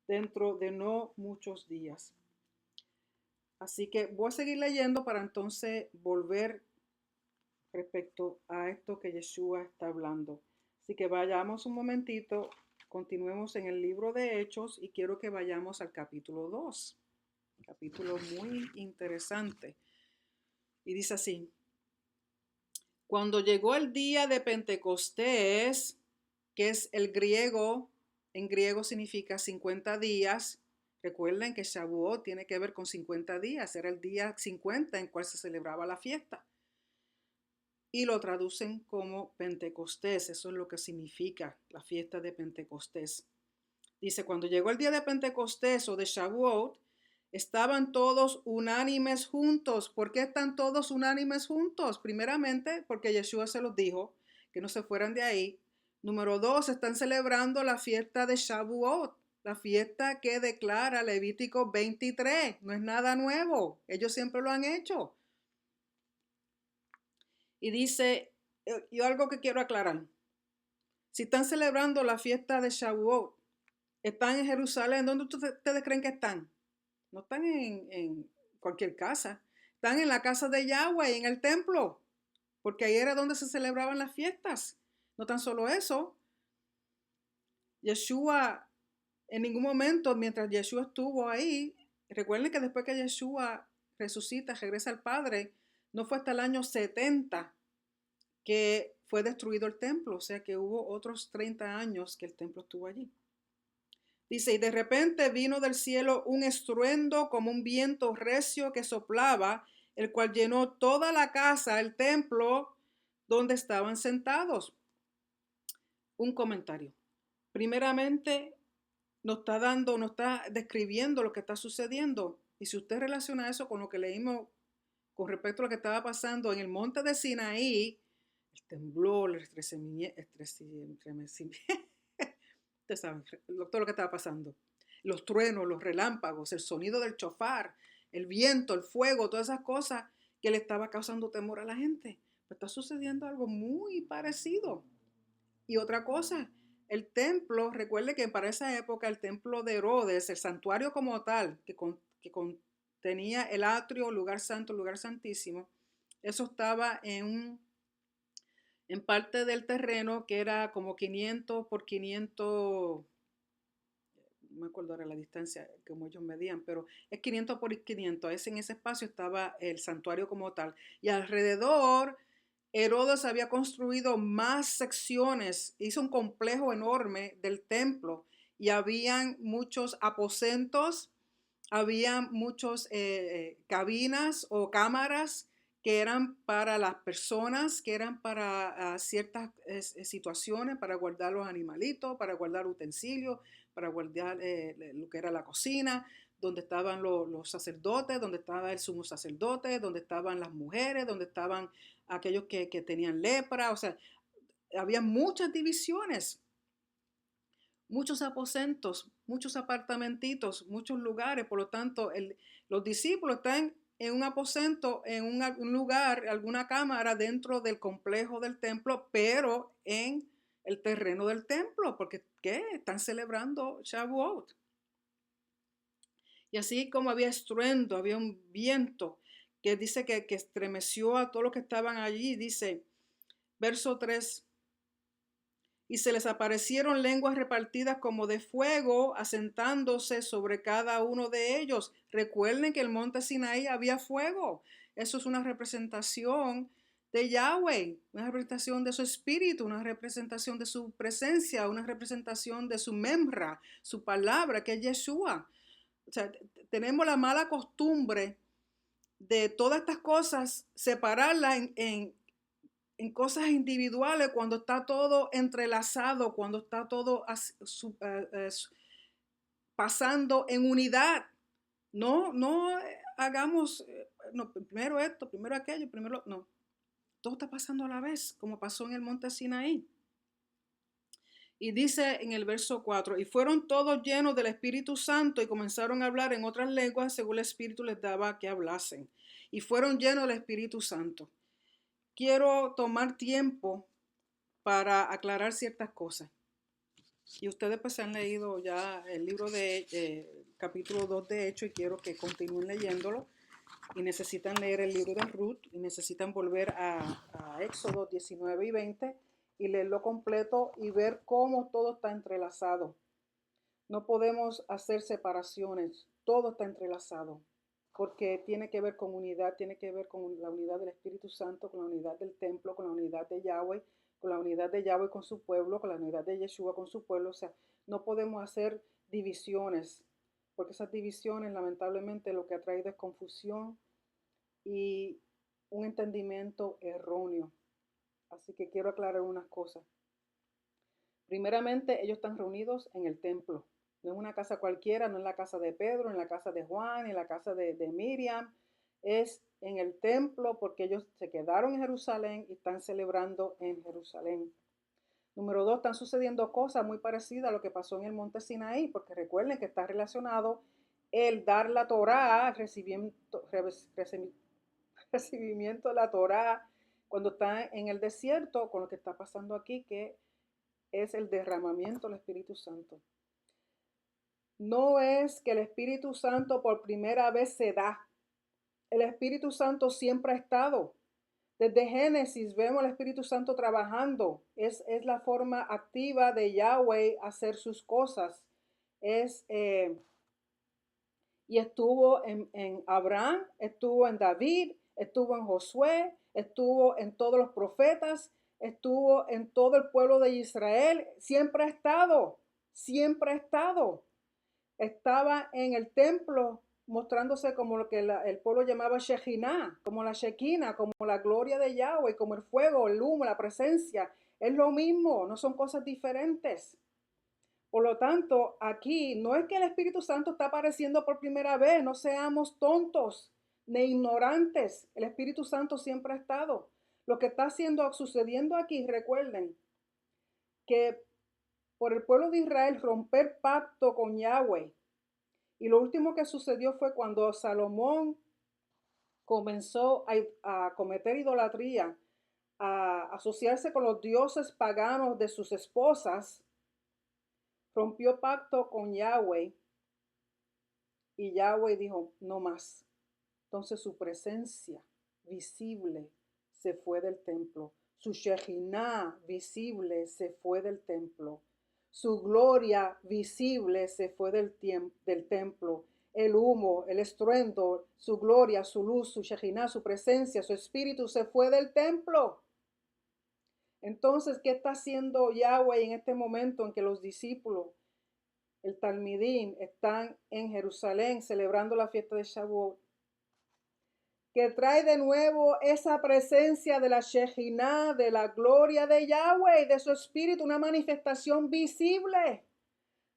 dentro de no muchos días. Así que voy a seguir leyendo para entonces volver respecto a esto que Yeshua está hablando. Así que vayamos un momentito, continuemos en el libro de Hechos y quiero que vayamos al capítulo 2. Capítulo muy interesante. Y dice así: cuando llegó el día de Pentecostés, que es el griego, en griego significa 50 días. Recuerden que Shavuot tiene que ver con 50 días, era el día 50 en cual se celebraba la fiesta. Y lo traducen como Pentecostés, eso es lo que significa la fiesta de Pentecostés. Dice, cuando llegó el día de Pentecostés o de Shavuot, estaban todos unánimes juntos. ¿Por qué están todos unánimes juntos? Primeramente, porque Yeshua se los dijo, que no se fueran de ahí. Número 2, están celebrando la fiesta de Shavuot, la fiesta que declara Levítico 23. No es nada nuevo, ellos siempre lo han hecho. Y dice, yo algo que quiero aclarar. Si están celebrando la fiesta de Shavuot, están en Jerusalén, ¿dónde ustedes creen que están? No están en cualquier casa. Están en la casa de Yahweh, en el templo, porque ahí era donde se celebraban las fiestas. No tan solo eso, Yeshua, en ningún momento, mientras Yeshua estuvo ahí, recuerden que después que Yeshua resucita, regresa al Padre, no fue hasta el año 70 que fue destruido el templo, o sea que hubo otros 30 años que el templo estuvo allí. Dice, y de repente vino del cielo un estruendo como un viento recio que soplaba, el cual llenó toda la casa, el templo donde estaban sentados. Un comentario. Primeramente, nos está describiendo lo que está sucediendo. Y si usted relaciona eso con lo que leímos con respecto a lo que estaba pasando en el monte de Sinaí, el temblor, el estremecimiento, ustedes saben todo lo que estaba pasando. Los truenos, los relámpagos, el sonido del chofar, el viento, el fuego, todas esas cosas que le estaba causando temor a la gente. Pero está sucediendo algo muy parecido. Y otra cosa, el templo, recuerde que para esa época el templo de Herodes, el santuario como tal, que contenía el atrio, el lugar santo, el lugar santísimo, eso estaba en parte del terreno que era como 500 por 500, no me acuerdo ahora la distancia como ellos medían, pero es 500 por 500. En ese espacio estaba el santuario como tal. Y alrededor, Herodes había construido más secciones, hizo un complejo enorme del templo y habían muchos aposentos, había muchos cabinas o cámaras que eran para las personas, que eran para ciertas situaciones, para guardar los animalitos, para guardar utensilios, para guardar lo que era la cocina, donde estaban los sacerdotes, donde estaba el sumo sacerdote, donde estaban las mujeres, donde estaban aquellos que tenían lepra. O sea, había muchas divisiones, muchos aposentos, muchos apartamentitos, muchos lugares. Por lo tanto, los discípulos están en un aposento, en un lugar, alguna cámara dentro del complejo del templo, pero en el terreno del templo, porque ¿qué? Están celebrando Shavuot. Y así como había estruendo, había un viento que dice que estremeció a todos los que estaban allí, dice, verso 3, y se les aparecieron lenguas repartidas como de fuego, asentándose sobre cada uno de ellos. Recuerden que el monte Sinaí había fuego. Eso es una representación de Yahweh, una representación de su espíritu, una representación de su presencia, una representación de su memra, su palabra, que es Yeshua. O sea, tenemos la mala costumbre de todas estas cosas, separarlas en cosas individuales cuando está todo entrelazado, cuando está todo pasando en unidad. No hagamos, no, primero esto, primero aquello, primero, no. Todo está pasando a la vez, como pasó en el monte Sinaí. Y dice en el verso 4, y fueron todos llenos del Espíritu Santo y comenzaron a hablar en otras lenguas según el Espíritu les daba que hablasen. Y fueron llenos del Espíritu Santo. Quiero tomar tiempo para aclarar ciertas cosas. Y ustedes pues han leído ya el libro de capítulo 2 de Hechos y quiero que continúen leyéndolo. Y necesitan leer el libro de Ruth y necesitan volver a Éxodo 19 y 20 y leerlo completo y ver cómo todo está entrelazado. No podemos hacer separaciones, todo está entrelazado, porque tiene que ver con unidad, tiene que ver con la unidad del Espíritu Santo, con la unidad del templo, con la unidad de Yahweh, con la unidad de Yahweh con su pueblo, con la unidad de Yeshua con su pueblo. O sea, no podemos hacer divisiones, porque esas divisiones lamentablemente lo que ha traído es confusión y un entendimiento erróneo. Así que quiero aclarar unas cosas. Primeramente, ellos están reunidos en el templo. No es una casa cualquiera, no es la casa de Pedro, en la casa de Juan, en la casa de Miriam. Es en el templo porque ellos se quedaron en Jerusalén y están celebrando en Jerusalén. Número 2, están sucediendo cosas muy parecidas a lo que pasó en el monte Sinaí, porque recuerden que está relacionado el dar la Torá, recibimiento de la Torá, cuando está en el desierto, con lo que está pasando aquí, que es el derramamiento del Espíritu Santo. No es que el Espíritu Santo por primera vez se da. El Espíritu Santo siempre ha estado. Desde Génesis vemos al Espíritu Santo trabajando. Es la forma activa de Yahweh hacer sus cosas. Y estuvo en Abraham, estuvo en David, estuvo en Josué, estuvo en todos los profetas, estuvo en todo el pueblo de Israel. Siempre ha estado, siempre ha estado. Estaba en el templo mostrándose como lo que el pueblo llamaba Shekhinah, como la Shekinah, como la gloria de Yahweh, como el fuego, el humo, la presencia. Es lo mismo, no son cosas diferentes. Por lo tanto, aquí no es que el Espíritu Santo está apareciendo por primera vez, no seamos tontos ni ignorantes. El Espíritu Santo siempre ha estado. Lo que está sucediendo aquí, recuerden que por el pueblo de Israel romper pacto con Yahweh. Y lo último que sucedió fue cuando Salomón comenzó a cometer idolatría, a asociarse con los dioses paganos de sus esposas, rompió pacto con Yahweh y Yahweh dijo, no más. Entonces su presencia visible se fue del templo. Su Shekhinah visible se fue del templo. Su gloria visible se fue del templo. El humo, el estruendo, su gloria, su luz, su Shekhinah, su presencia, su espíritu se fue del templo. Entonces, ¿qué está haciendo Yahweh en este momento en que los discípulos, el Talmidín, están en Jerusalén celebrando la fiesta de Shavuot? Que trae de nuevo esa presencia de la Shekhinah, de la gloria de Yahweh, de su espíritu, una manifestación visible,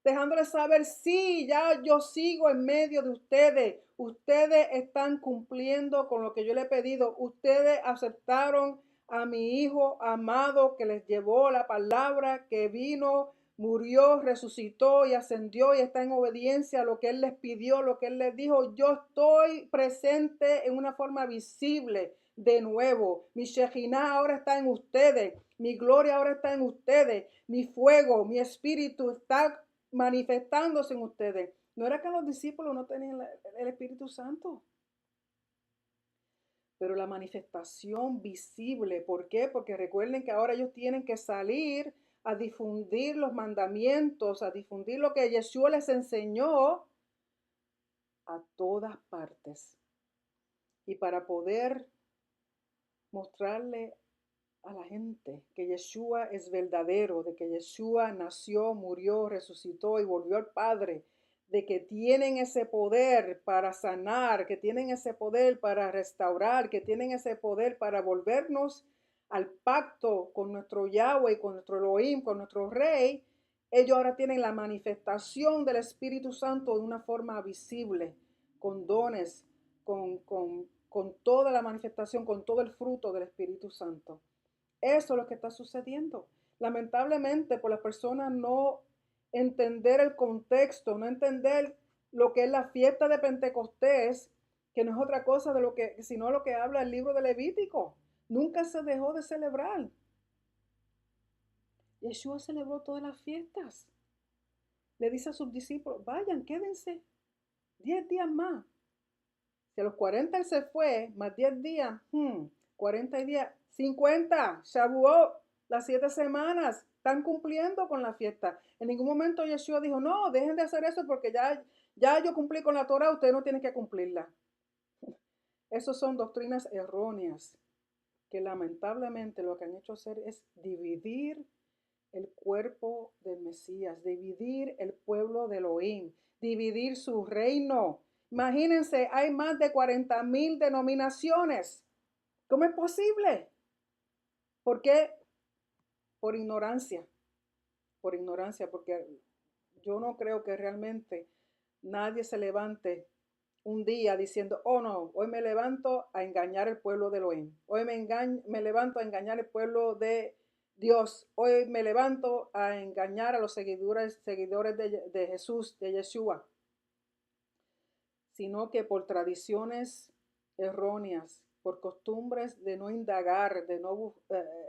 dejándoles saber, sí, ya yo sigo en medio de ustedes, ustedes están cumpliendo con lo que yo les he pedido, ustedes aceptaron a mi Hijo amado que les llevó la palabra, que vino, murió, resucitó y ascendió y está en obediencia a lo que Él les pidió, lo que Él les dijo. Yo estoy presente en una forma visible de nuevo. Mi Shekhinah ahora está en ustedes. Mi gloria ahora está en ustedes. Mi fuego, mi espíritu está manifestándose en ustedes. No era que los discípulos no tenían el Espíritu Santo, pero la manifestación visible. ¿Por qué? Porque recuerden que ahora ellos tienen que salir a difundir los mandamientos, a difundir lo que Yeshua les enseñó a todas partes. Y para poder mostrarle a la gente que Yeshua es verdadero, de que Yeshua nació, murió, resucitó y volvió al Padre, de que tienen ese poder para sanar, que tienen ese poder para restaurar, que tienen ese poder para volvernos al pacto con nuestro Yahweh, con nuestro Elohim, con nuestro Rey. Ellos ahora tienen la manifestación del Espíritu Santo de una forma visible, con dones, con toda la manifestación, con todo el fruto del Espíritu Santo. Eso es lo que está sucediendo. Lamentablemente, por las personas no entender el contexto, no entender lo que es la fiesta de Pentecostés, que no es otra cosa de lo que, sino lo que habla el libro de Levítico. Nunca se dejó de celebrar. Yeshua celebró todas las fiestas. Le dice a sus discípulos, vayan, quédense 10 días más. Si a los 40 él se fue, más 10 días, 40 días, 50, Shavuot, las 7 semanas, están cumpliendo con la fiesta. En ningún momento Yeshua dijo, no, dejen de hacer eso porque ya yo cumplí con la Torah, ustedes no tienen que cumplirla. Esas son doctrinas erróneas que lamentablemente lo que han hecho hacer es dividir el cuerpo del Mesías, dividir el pueblo de Elohim, dividir su reino. Imagínense, hay más de 40,000 denominaciones. ¿Cómo es posible? ¿Por qué? Por ignorancia, porque yo no creo que realmente nadie se levante un día diciendo, oh no, hoy me levanto a engañar el pueblo de Elohim, hoy me levanto a engañar el pueblo de Dios, hoy me levanto a engañar a los seguidores de Jesús, de Yeshua, sino que por tradiciones erróneas, por costumbres de no indagar, de no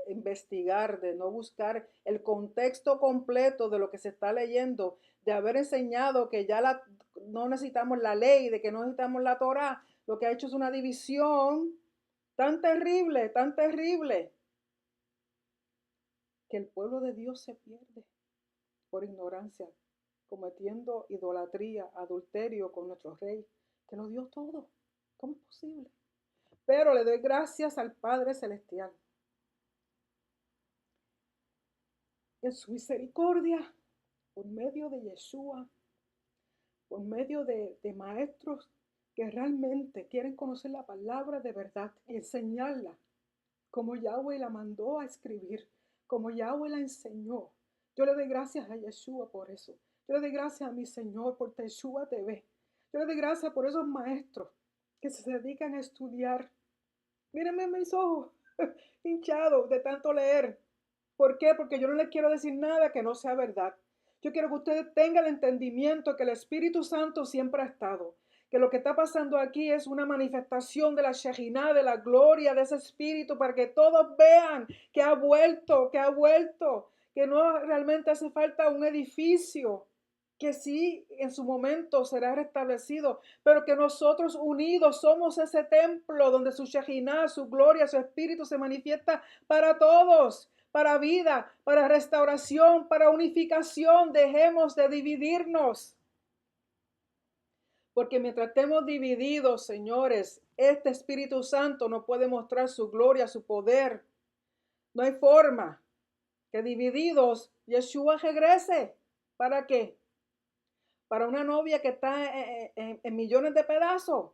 investigar, de no buscar el contexto completo de lo que se está leyendo, de haber enseñado que ya no necesitamos la ley, de que no necesitamos la Torah, lo que ha hecho es una división tan terrible, que el pueblo de Dios se pierde por ignorancia, cometiendo idolatría, adulterio con nuestro Rey, que nos dio todo. ¿Cómo es posible? Pero le doy gracias al Padre Celestial. En su misericordia, por medio de Yeshua, por medio de maestros que realmente quieren conocer la palabra de verdad y enseñarla como Yahweh la mandó a escribir, como Yahweh la enseñó. Yo le doy gracias a Yeshua por eso. Yo le doy gracias a mi Señor por Teshua TV. Yo le doy gracias por esos maestros que se dedican a estudiar. Mírenme mis ojos hinchados de tanto leer. ¿Por qué? Porque yo no les quiero decir nada que no sea verdad. Yo quiero que ustedes tengan el entendimiento que el Espíritu Santo siempre ha estado. Que lo que está pasando aquí es una manifestación de la Shejinah, de la gloria de ese Espíritu, para que todos vean que ha vuelto, que no realmente hace falta un edificio, que sí en su momento será restablecido, pero que nosotros unidos somos ese templo donde su Shejinah, su gloria, su Espíritu se manifiesta para todos, para vida, para restauración, para unificación. Dejemos de dividirnos. Porque mientras estemos divididos, señores, este Espíritu Santo no puede mostrar su gloria, su poder. No hay forma que divididos Yeshua regrese. ¿Para qué? Para una novia que está en millones de pedazos.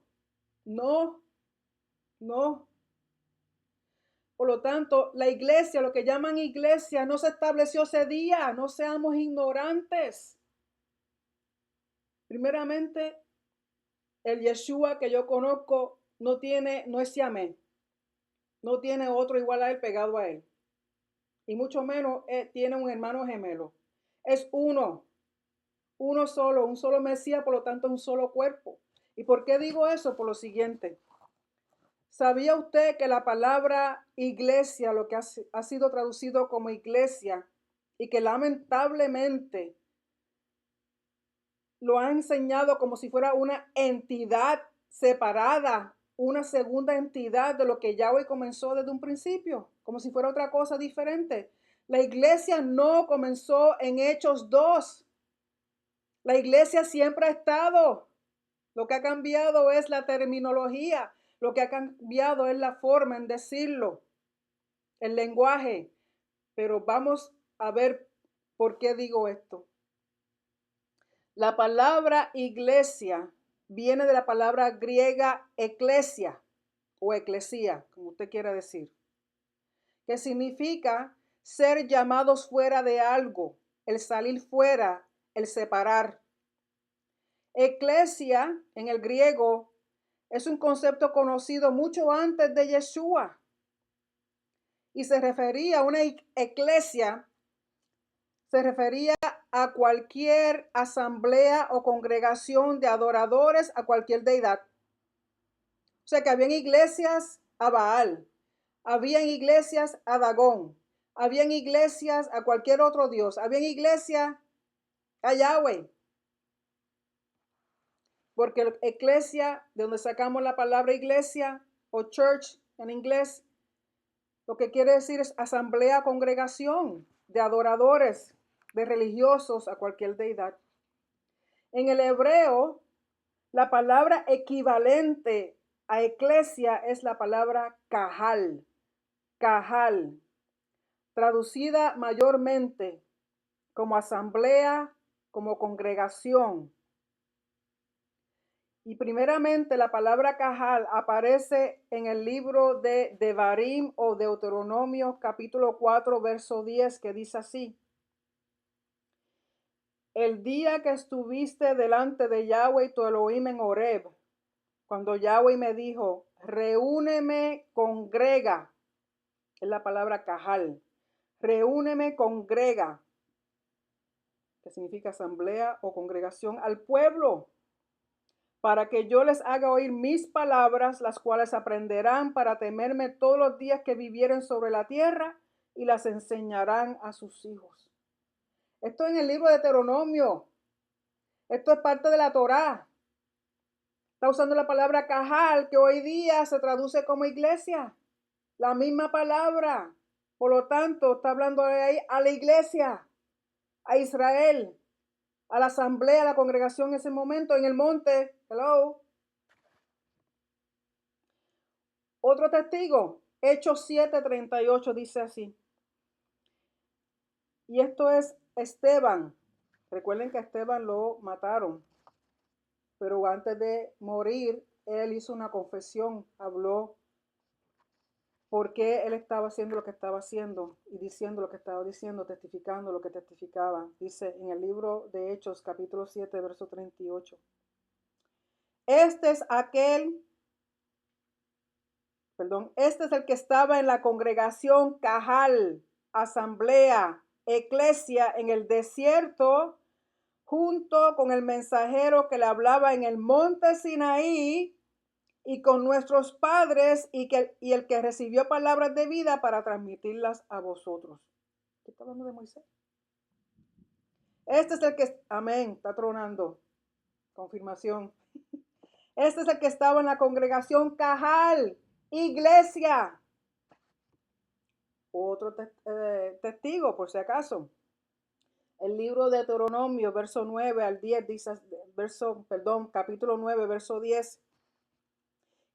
No, no. Por lo tanto, la iglesia, lo que llaman iglesia, no se estableció ese día. No seamos ignorantes. Primeramente, el Yeshua que yo conozco no es siamés. No tiene otro igual a él pegado a él. Y mucho menos tiene un hermano gemelo. Es uno solo, un solo Mesías, por lo tanto un solo cuerpo. ¿Y por qué digo eso? Por lo siguiente. ¿Sabía usted que la palabra iglesia, lo que ha sido traducido como iglesia, y que lamentablemente lo ha enseñado como si fuera una entidad separada, una segunda entidad de lo que Yahweh comenzó desde un principio, como si fuera otra cosa diferente? La iglesia no comenzó en Hechos 2. La iglesia siempre ha estado. Lo que ha cambiado es la terminología. Lo que ha cambiado es la forma en decirlo, el lenguaje. Pero vamos a ver por qué digo esto. La palabra iglesia viene de la palabra griega eclesia o eclesía, como usted quiera decir, que significa ser llamados fuera de algo, el salir fuera, el separar. Eclesia en el griego es un concepto conocido mucho antes de Yeshua y se refería a una eclesia se refería a cualquier asamblea o congregación de adoradores a cualquier deidad. O sea que habían iglesias a Baal, habían iglesias a Dagón, habían iglesias a cualquier otro dios, habían iglesias a Yahweh. Porque iglesia, de donde sacamos la palabra iglesia o church en inglés, lo que quiere decir es asamblea, congregación de adoradores, de religiosos a cualquier deidad. En el hebreo, la palabra equivalente a eclesia es la palabra kahal, kahal, traducida mayormente como asamblea, como congregación. Y primeramente la palabra kahal aparece en el libro de Devarim o Deuteronomio capítulo 4 verso 10, que dice así: el día que estuviste delante de Yahweh tu Elohim en Horeb, cuando Yahweh me dijo, reúneme, congrega, es la palabra kahal, reúneme, congrega, que significa asamblea o congregación, al pueblo, para que yo les haga oír mis palabras, las cuales aprenderán para temerme todos los días que vivieren sobre la tierra, y las enseñarán a sus hijos. Esto en el libro de Deuteronomio. Esto es parte de la Torá. Está usando la palabra kahal, que hoy día se traduce como iglesia. La misma palabra. Por lo tanto, está hablando ahí a la iglesia, a Israel, a la asamblea, a la congregación en ese momento, en el monte. Hello. Otro testigo, Hechos 7:38, dice así. Y esto es Esteban. Recuerden que a Esteban lo mataron, pero antes de morir, él hizo una confesión, habló por qué él estaba haciendo lo que estaba haciendo y diciendo lo que estaba diciendo, testificando lo que testificaba. Dice en el libro de Hechos, capítulo 7, verso 38. Este es el que estaba en la congregación Cajal, asamblea, eclesia en el desierto, junto con el mensajero que le hablaba en el monte Sinaí, y con nuestros padres, y el que recibió palabras de vida para transmitirlas a vosotros. ¿Qué está hablando de Moisés? Este es el que, amén, está tronando, confirmación. Este es el que estaba en la congregación Cajal, iglesia. Otro testigo, por si acaso. El libro de Deuteronomio, verso 9 al 10, dice, capítulo 9, verso 10.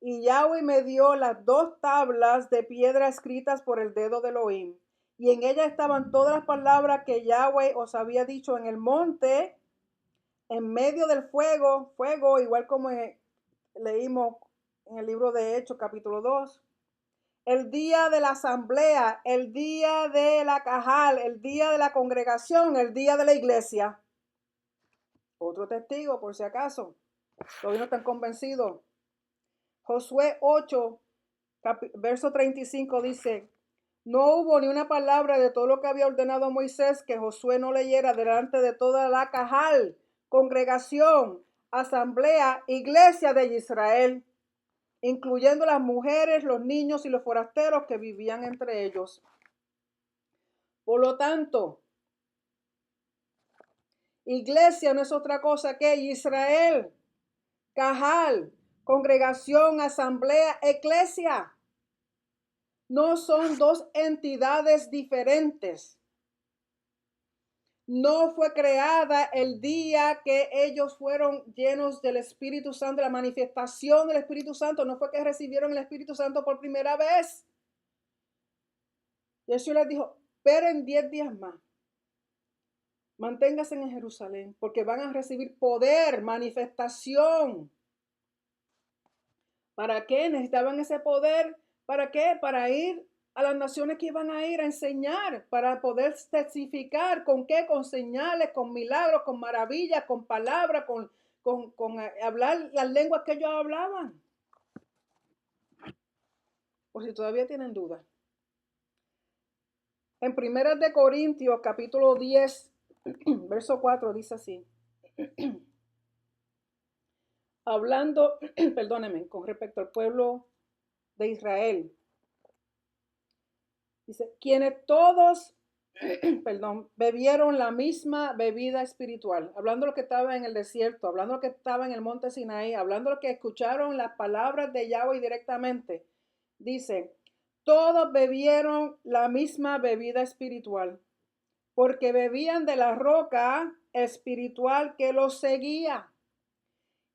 Y Yahweh me dio las 2 tablas de piedra escritas por el dedo de Elohim, y en ellas estaban todas las palabras que Yahweh os había dicho en el monte, en medio del fuego, igual como leímos en el libro de Hechos, capítulo 2. El día de la asamblea, el día de la cajal, el día de la congregación, el día de la iglesia. Otro testigo, por si acaso. Todavía no están convencidos. Josué 8, verso 35 dice, no hubo ni una palabra de todo lo que había ordenado Moisés que Josué no leyera delante de toda la cajal, congregación, asamblea, iglesia de Israel, incluyendo las mujeres, los niños y los forasteros que vivían entre ellos. Por lo tanto, iglesia no es otra cosa que Israel, cajal, congregación, asamblea, eclesia. No son 2 entidades diferentes. No fue creada el día que ellos fueron llenos del Espíritu Santo, la manifestación del Espíritu Santo. No fue que recibieron el Espíritu Santo por primera vez. Jesús les dijo, esperen 10 días más. Manténganse en Jerusalén porque van a recibir poder, manifestación. ¿Para qué necesitaban ese poder? ¿Para qué? Para ir a las naciones que iban a ir a enseñar, para poder testificar. ¿Con qué? Con señales, con milagros, con maravillas, con palabras, con hablar las lenguas que ellos hablaban. Por si todavía tienen dudas. En 1 capítulo 10, verso 4 dice así. Hablando, perdónenme, con respecto al pueblo de Israel. Dice, quienes todos, perdón, bebieron la misma bebida espiritual. Hablando de lo que estaba en el desierto, hablando de lo que estaba en el monte Sinaí, hablando de lo que escucharon las palabras de Yahweh directamente. Dice, todos bebieron la misma bebida espiritual, porque bebían de la roca espiritual que los seguía.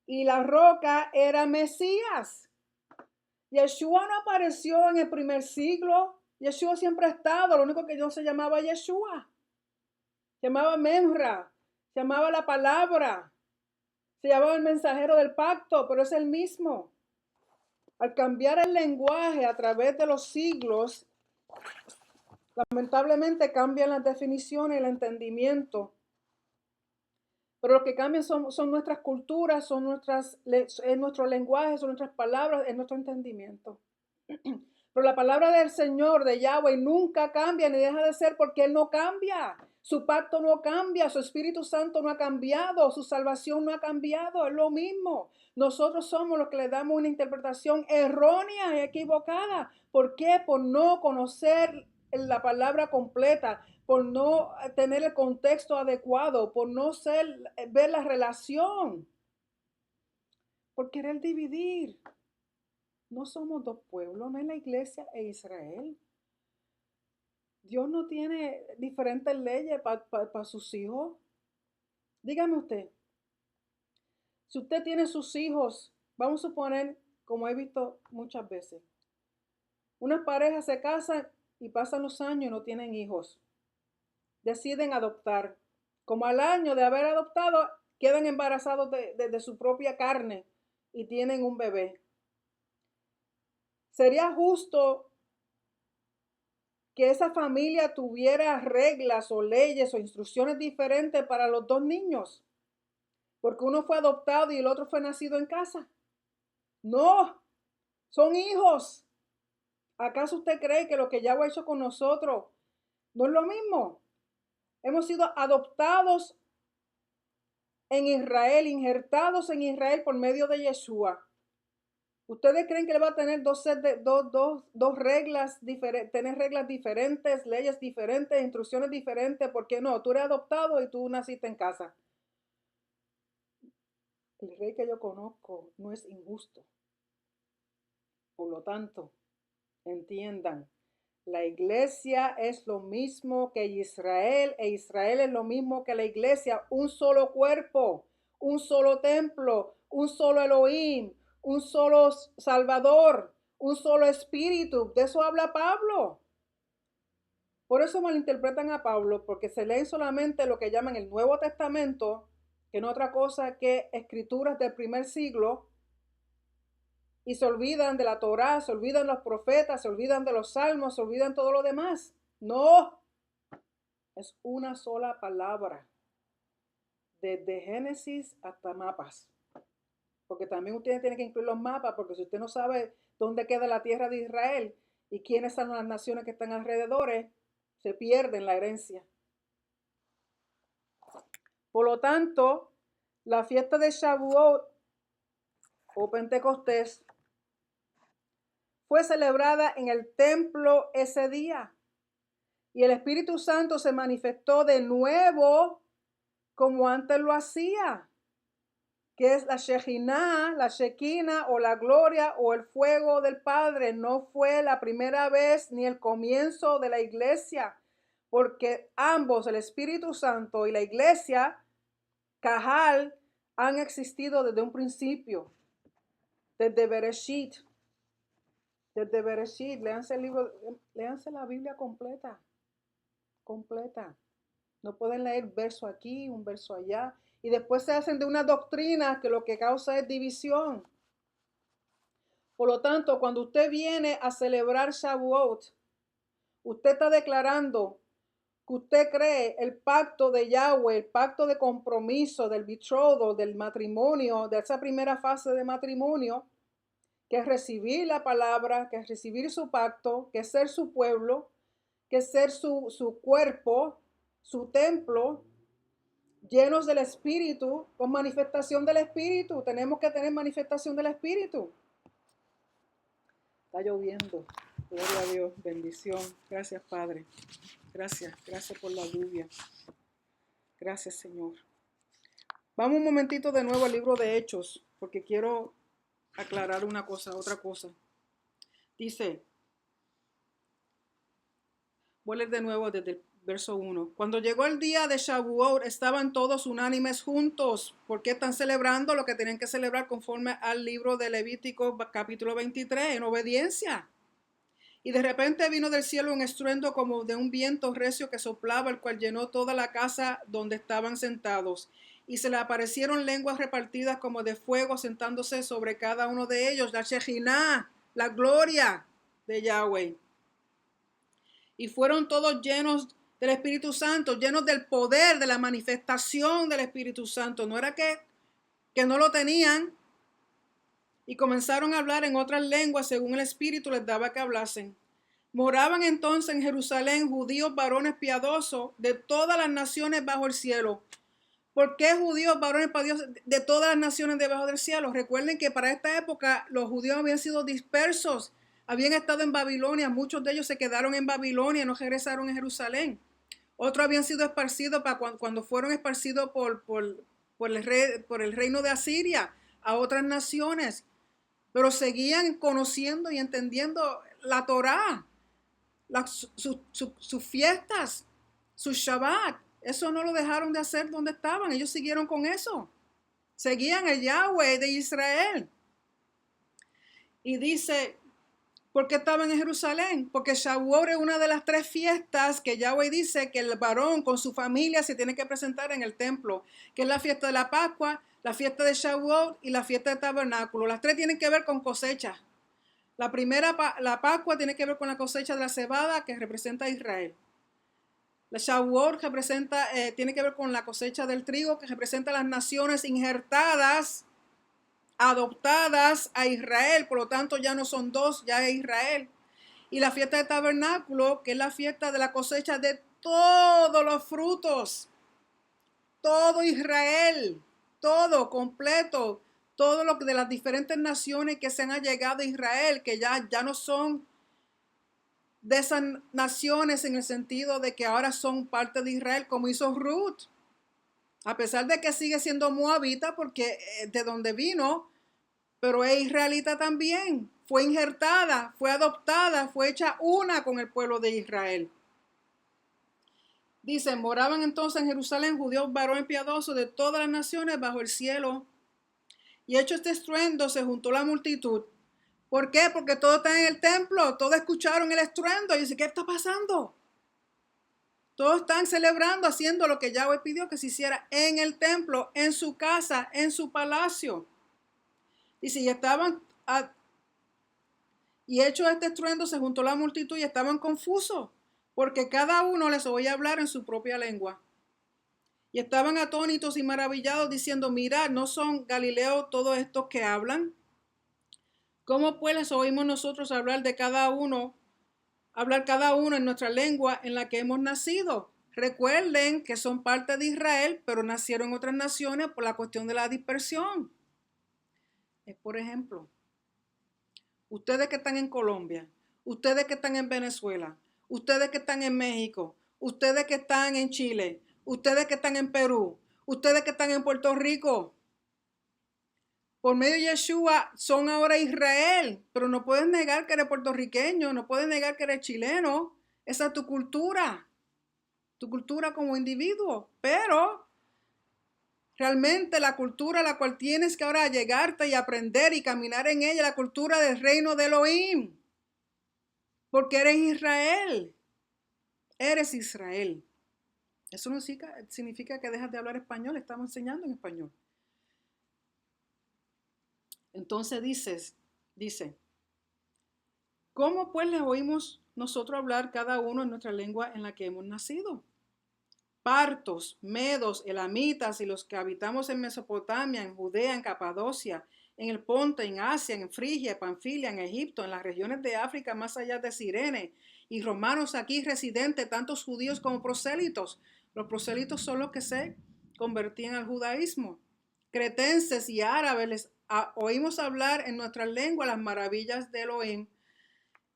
Y la roca era Mesías. Yeshua no apareció en el primer siglo. Yeshua siempre ha estado. Lo único que no se llamaba Yeshua. Se llamaba Memra. Se llamaba la palabra. Se llamaba el mensajero del pacto, pero es el mismo. Al cambiar el lenguaje a través de los siglos, lamentablemente cambian las definiciones y el entendimiento. Pero lo que cambian son nuestras culturas, es nuestro lenguaje, son nuestras palabras, es nuestro entendimiento. Pero la palabra del Señor, de Yahweh, nunca cambia ni deja de ser porque Él no cambia. Su pacto no cambia, su Espíritu Santo no ha cambiado, su salvación no ha cambiado, es lo mismo. Nosotros somos los que le damos una interpretación errónea y equivocada. ¿Por qué? Por no conocer la palabra completa, por no tener el contexto adecuado, por no ver la relación, por querer dividir. No somos dos pueblos, no es la iglesia e Israel. Dios no tiene diferentes leyes para sus hijos. Dígame usted, si usted tiene sus hijos, vamos a suponer, como he visto muchas veces, unas parejas se casan y pasan los años y no tienen hijos. Deciden adoptar. Como al año de haber adoptado, quedan embarazados de su propia carne y tienen un bebé. ¿Sería justo que esa familia tuviera reglas o leyes o instrucciones diferentes para los dos niños? Porque uno fue adoptado y el otro fue nacido en casa. No, son hijos. ¿Acaso usted cree que lo que Yahweh ha hecho con nosotros no es lo mismo? Hemos sido adoptados en Israel, injertados en Israel por medio de Yeshua. ¿Ustedes creen que él va a tener dos reglas diferentes, tener reglas diferentes, leyes diferentes, instrucciones diferentes? ¿Por qué no? Tú eres adoptado y tú naciste en casa. El rey que yo conozco no es injusto. Por lo tanto, entiendan, la iglesia es lo mismo que Israel e Israel es lo mismo que la iglesia, un solo cuerpo, un solo templo, un solo Elohim, un solo Salvador, un solo espíritu. De eso habla Pablo. Por eso malinterpretan a Pablo, porque se leen solamente lo que llaman el Nuevo Testamento, que no es otra cosa que escrituras del primer siglo, y se olvidan de la Torá, se olvidan los profetas, se olvidan de los salmos, se olvidan todo lo demás. No, es una sola palabra, desde Génesis hasta mapas. Porque también usted tiene que incluir los mapas, porque si usted no sabe dónde queda la tierra de Israel y quiénes son las naciones que están alrededor, se pierden la herencia. Por lo tanto, la fiesta de Shavuot o Pentecostés fue celebrada en el templo ese día. Y el Espíritu Santo se manifestó de nuevo como antes lo hacía, que es la Shekinah, la Shekinah o la gloria o el fuego del Padre. No fue la primera vez ni el comienzo de la iglesia, porque ambos, el Espíritu Santo y la iglesia, Cajal, han existido desde un principio, desde Bereshit. Desde Bereshit, léanse el libro, léanse la Biblia completa. No pueden leer verso aquí, un verso allá. Y después se hacen de una doctrina que lo que causa es división. Por lo tanto, cuando usted viene a celebrar Shavuot, usted está declarando que usted cree el pacto de Yahweh, el pacto de compromiso, del betrothal, del matrimonio, de esa primera fase de matrimonio, que es recibir la palabra, que es recibir su pacto, que es ser su pueblo, que ser su cuerpo, su templo, llenos del Espíritu, con manifestación del Espíritu. Tenemos que tener manifestación del Espíritu. Está lloviendo. Gloria a Dios. Bendición. Gracias, Padre. Gracias. Gracias por la lluvia. Gracias, Señor. Vamos un momentito de nuevo al libro de Hechos, porque quiero aclarar una cosa, otra cosa. Dice, voy a leer de nuevo desde el verso 1. Cuando llegó el día de Shavuot, estaban todos unánimes juntos, porque están celebrando lo que tienen que celebrar conforme al libro de Levítico, capítulo 23, en obediencia. Y de repente vino del cielo un estruendo como de un viento recio que soplaba, el cual llenó toda la casa donde estaban sentados. Y se le aparecieron lenguas repartidas como de fuego, sentándose sobre cada uno de ellos. La Shekinah, la gloria de Yahweh. Y fueron todos llenos del Espíritu Santo, llenos del poder, de la manifestación del Espíritu Santo. No era que no lo tenían. Y comenzaron a hablar en otras lenguas según el Espíritu les daba que hablasen. Moraban entonces en Jerusalén judíos varones piadosos de todas las naciones bajo el cielo. ¿Por qué judíos varones piadosos de todas las naciones debajo del cielo? Recuerden que para esta época los judíos habían sido dispersos, habían estado en Babilonia, muchos de ellos se quedaron en Babilonia, no regresaron a Jerusalén. Otros habían sido esparcidos para cuando fueron esparcidos por el reino de Asiria a otras naciones, pero seguían conociendo y entendiendo la Torá, sus fiestas, sus Shabbat. Eso no lo dejaron de hacer donde estaban. Ellos siguieron con eso. Seguían el Yahweh de Israel. Y dice, ¿por qué estaban en Jerusalén? Porque Shavuot es una de las 3 fiestas que Yahweh dice que el varón con su familia se tiene que presentar en el templo, que es la fiesta de la Pascua, la fiesta de Shavuot y la fiesta de Tabernáculo. Las 3 tienen que ver con cosecha. La primera, la Pascua, tiene que ver con la cosecha de la cebada, que representa a Israel. La Shavuot tiene que ver con la cosecha del trigo, que representa a las naciones injertadas, adoptadas a Israel. Por lo tanto, ya no son 2, ya es Israel. Y la fiesta de tabernáculo, que es la fiesta de la cosecha de todos los frutos. Todo Israel, todo completo. Todo lo que de las diferentes naciones que se han allegado a Israel, que ya no son de esas naciones en el sentido de que ahora son parte de Israel, como hizo Ruth, a pesar de que sigue siendo moabita porque de donde vino, pero es israelita también, fue injertada, fue adoptada, fue hecha una con el pueblo de Israel. Dice, moraban entonces en Jerusalén judíos varones piadosos de todas las naciones bajo el cielo. Y hecho este estruendo, se juntó la multitud. ¿Por qué? Porque todos están en el templo, todos escucharon el estruendo y dicen, ¿qué está pasando? Todos están celebrando, haciendo lo que Yahweh pidió que se hiciera en el templo, en su casa, en su palacio. Dice, y hecho este estruendo, se juntó la multitud y estaban confusos, porque cada uno les oía hablar en su propia lengua. Y estaban atónitos y maravillados, diciendo, mirad, ¿no son Galileos todos estos que hablan? ¿Cómo pues les oímos nosotros hablar cada uno en nuestra lengua en la que hemos nacido? Recuerden que son parte de Israel, pero nacieron en otras naciones por la cuestión de la dispersión. Por ejemplo, ustedes que están en Colombia, ustedes que están en Venezuela, ustedes que están en México, ustedes que están en Chile, ustedes que están en Perú, ustedes que están en Puerto Rico, por medio de Yeshua son ahora Israel, pero no puedes negar que eres puertorriqueño, no puedes negar que eres chileno. Esa es tu cultura como individuo, pero realmente la cultura a la cual tienes que ahora llegarte y aprender y caminar en ella, la cultura del reino de Elohim, porque eres Israel, eres Israel. Eso no significa que dejas de hablar español, estamos enseñando en español. Entonces dice, ¿cómo pues les oímos nosotros hablar cada uno en nuestra lengua en la que hemos nacido? Partos, medos, elamitas y los que habitamos en Mesopotamia, en Judea, en Capadocia, en el Ponto, en Asia, en Frigia, Panfilia, en Egipto, en las regiones de África más allá de Cirene, y romanos aquí residentes, tantos judíos como prosélitos. Los prosélitos son los que se convertían al judaísmo. Cretenses y árabes les oímos hablar en nuestra lengua las maravillas de Elohim.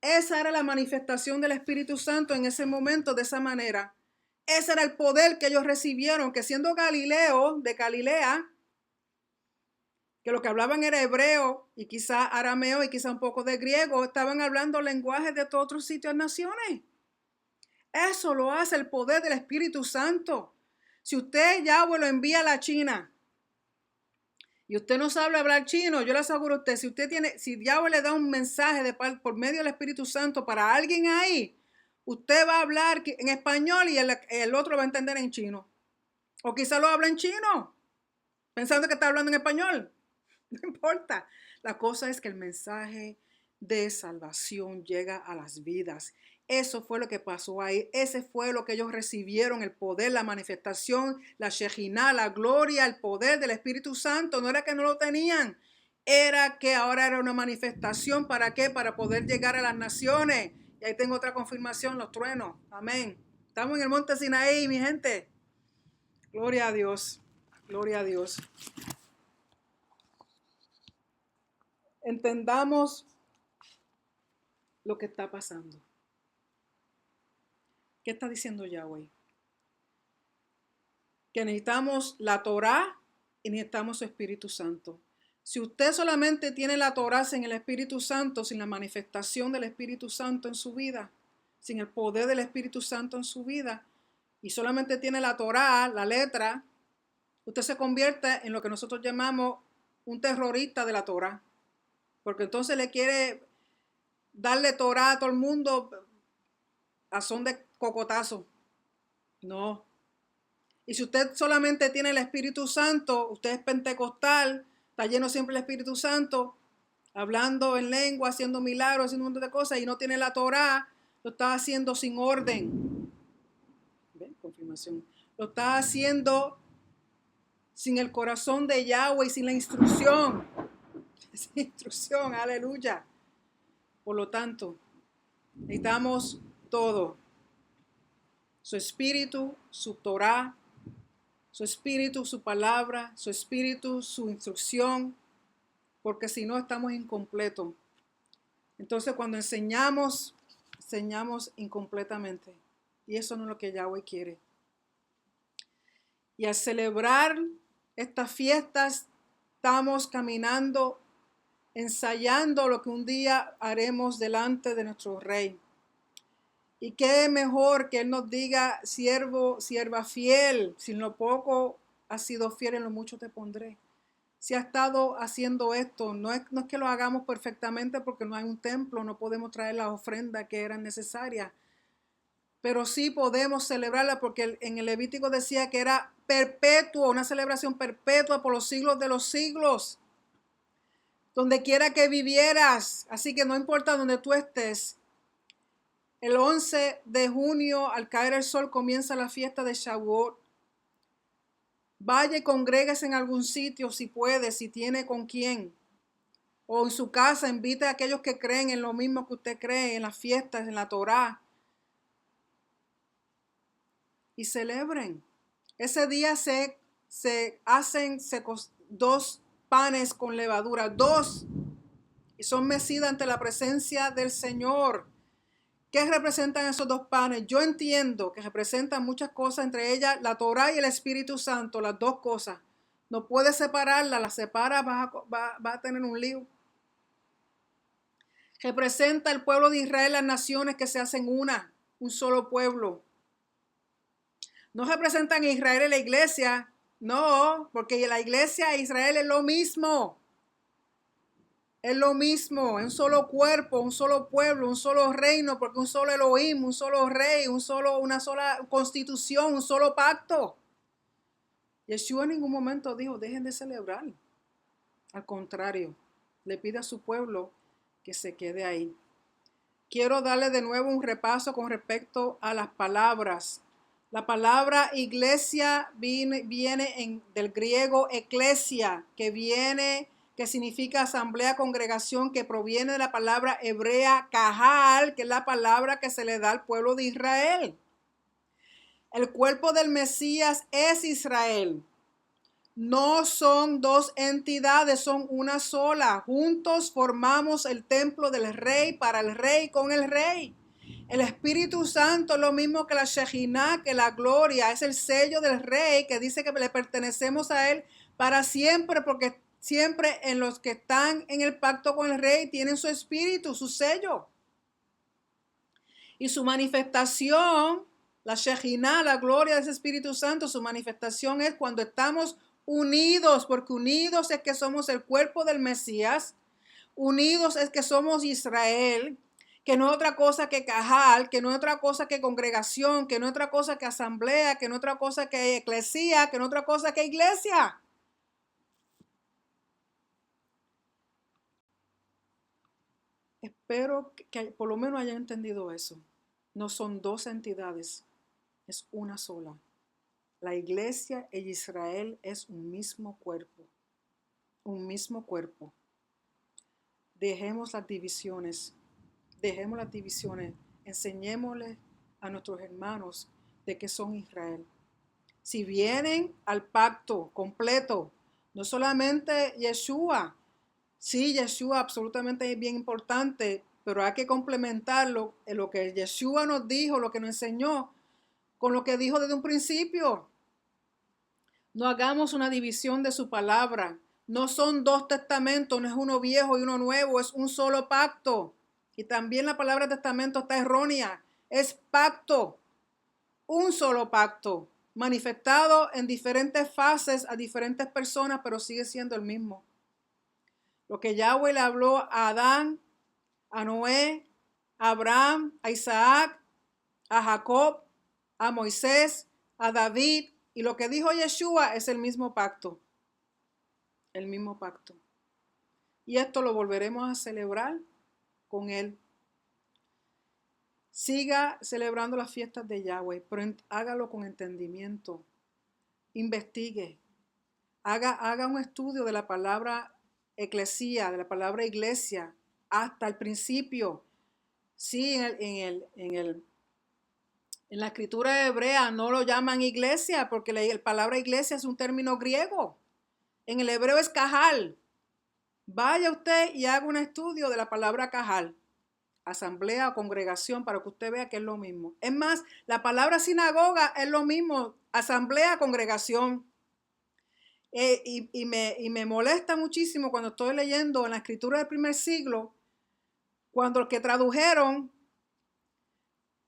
Esa era la manifestación del Espíritu Santo en ese momento, de esa manera. Ese era el poder que ellos recibieron, que siendo Galileo, de Galilea, que lo que hablaban era hebreo y quizá arameo y quizá un poco de griego, estaban hablando lenguajes de todos otros sitios, naciones. Eso lo hace el poder del Espíritu Santo. Si usted, Yahweh, lo envía a la China y usted no sabe hablar chino, yo le aseguro a usted, si Yahweh le da un mensaje por medio del Espíritu Santo para alguien ahí, usted va a hablar en español y el otro va a entender en chino. O quizá lo habla en chino, pensando que está hablando en español. No importa. La cosa es que el mensaje de salvación llega a las vidas. Eso fue lo que pasó ahí. Ese fue lo que ellos recibieron, el poder, la manifestación, la Shejinah, la gloria, el poder del Espíritu Santo. No era que no lo tenían, era que ahora era una manifestación. ¿Para qué? Para poder llegar a las naciones. Y ahí tengo otra confirmación, los truenos. Amén. Estamos en el monte Sinaí, mi gente. Gloria a Dios. Gloria a Dios. Entendamos lo que está pasando. ¿Qué está diciendo Yahweh? Que necesitamos la Torá y necesitamos su Espíritu Santo. Si usted solamente tiene la Torá sin el Espíritu Santo, sin la manifestación del Espíritu Santo en su vida, sin el poder del Espíritu Santo en su vida, y solamente tiene la Torá, la letra, usted se convierte en lo que nosotros llamamos un terrorista de la Torá. Porque entonces le quiere darle Torá a todo el mundo a son de cocotazo. No. Y si usted solamente tiene el Espíritu Santo, usted es pentecostal, está lleno siempre del Espíritu Santo, hablando en lengua, haciendo milagros, haciendo un montón de cosas, y no tiene la Torá, lo está haciendo sin orden. ¿Ven? Confirmación. Lo está haciendo sin el corazón de Yahweh y sin la instrucción. Sin instrucción, aleluya. Por lo tanto, necesitamos todo. Su espíritu, su Torá, su espíritu, su palabra, su espíritu, su instrucción, porque si no estamos incompletos. Entonces cuando enseñamos incompletamente. Y eso no es lo que Yahweh quiere. Y al celebrar estas fiestas, estamos caminando, ensayando lo que un día haremos delante de nuestro Rey. Y qué mejor que Él nos diga, siervo, sierva fiel, si en lo poco has sido fiel, en lo mucho te pondré. Si ha estado haciendo esto, no es que lo hagamos perfectamente porque no hay un templo, no podemos traer las ofrendas que eran necesarias, pero sí podemos celebrarla porque en el Levítico decía que era perpetuo, una celebración perpetua por los siglos de los siglos, donde quiera que vivieras. Así que no importa donde tú estés. El 11 de junio, al caer el sol, comienza la fiesta de Shavuot. Vaya y congréguese en algún sitio si puede, si tiene con quién. O en su casa, invite a aquellos que creen en lo mismo que usted cree, en las fiestas, en la Torá. Y celebren. Ese día se hacen 2 panes con levadura, 2. Y son mecidas ante la presencia del Señor. ¿Qué representan esos 2 panes? Yo entiendo que representan muchas cosas, entre ellas la Torá y el Espíritu Santo, las 2 cosas. No puedes separarlas, las separas, vas a tener un lío. Representa el pueblo de Israel, las naciones que se hacen un solo pueblo. No representan a Israel en la iglesia, no, porque la iglesia e Israel es lo mismo. Es lo mismo, es un solo cuerpo, un solo pueblo, un solo reino, porque un solo Elohim, un solo rey, una sola constitución, un solo pacto. Yeshua en ningún momento dijo, dejen de celebrar. Al contrario, le pide a su pueblo que se quede ahí. Quiero darle de nuevo un repaso con respecto a las palabras. La palabra iglesia viene del griego eclesia, que viene que significa asamblea, congregación, que proviene de la palabra hebrea kahal, que es la palabra que se le da al pueblo de Israel. El cuerpo del Mesías es Israel. No son dos entidades, son una sola. Juntos formamos el templo del rey para el rey con el rey. El Espíritu Santo es lo mismo que la Shejinah, que la gloria, es el sello del rey que dice que le pertenecemos a él para siempre, porque siempre en los que están en el pacto con el rey tienen su espíritu, su sello. Y su manifestación, la Shejinah, la gloria de ese Espíritu Santo, su manifestación es cuando estamos unidos, porque unidos es que somos el cuerpo del Mesías, unidos es que somos Israel, que no es otra cosa que cajal, que no es otra cosa que congregación, que no es otra cosa que asamblea, que no es otra cosa que eclesía, que no es otra cosa que iglesia. Espero que por lo menos hayan entendido eso. No son dos entidades, es una sola. La iglesia e Israel es un mismo cuerpo, un mismo cuerpo. Dejemos las divisiones, enseñémosles a nuestros hermanos de que son Israel. Si vienen al pacto completo, no solamente Yeshua, sí, Yeshua absolutamente es bien importante, pero hay que complementarlo en lo que Yeshua nos dijo, lo que nos enseñó, con lo que dijo desde un principio. No hagamos una división de su palabra. No son dos testamentos, no es uno viejo y uno nuevo, es un solo pacto. Y también la palabra testamento está errónea. Es pacto, un solo pacto, manifestado en diferentes fases a diferentes personas, pero sigue siendo el mismo. Lo que Yahweh le habló a Adán, a Noé, a Abraham, a Isaac, a Jacob, a Moisés, a David, y lo que dijo Yeshua es el mismo pacto. El mismo pacto. Y esto lo volveremos a celebrar con él. Siga celebrando las fiestas de Yahweh, pero hágalo con entendimiento. Investigue. Haga un estudio de la palabra eclesía, de la palabra iglesia, hasta el principio. Sí, en la escritura hebrea no lo llaman iglesia, porque la palabra iglesia es un término griego. En el hebreo es kahal. Vaya usted y haga un estudio de la palabra kahal, asamblea o congregación, para que usted vea que es lo mismo. Es más, la palabra sinagoga es lo mismo, asamblea, congregación. Y me molesta muchísimo cuando estoy leyendo en la escritura del primer siglo, cuando los que tradujeron,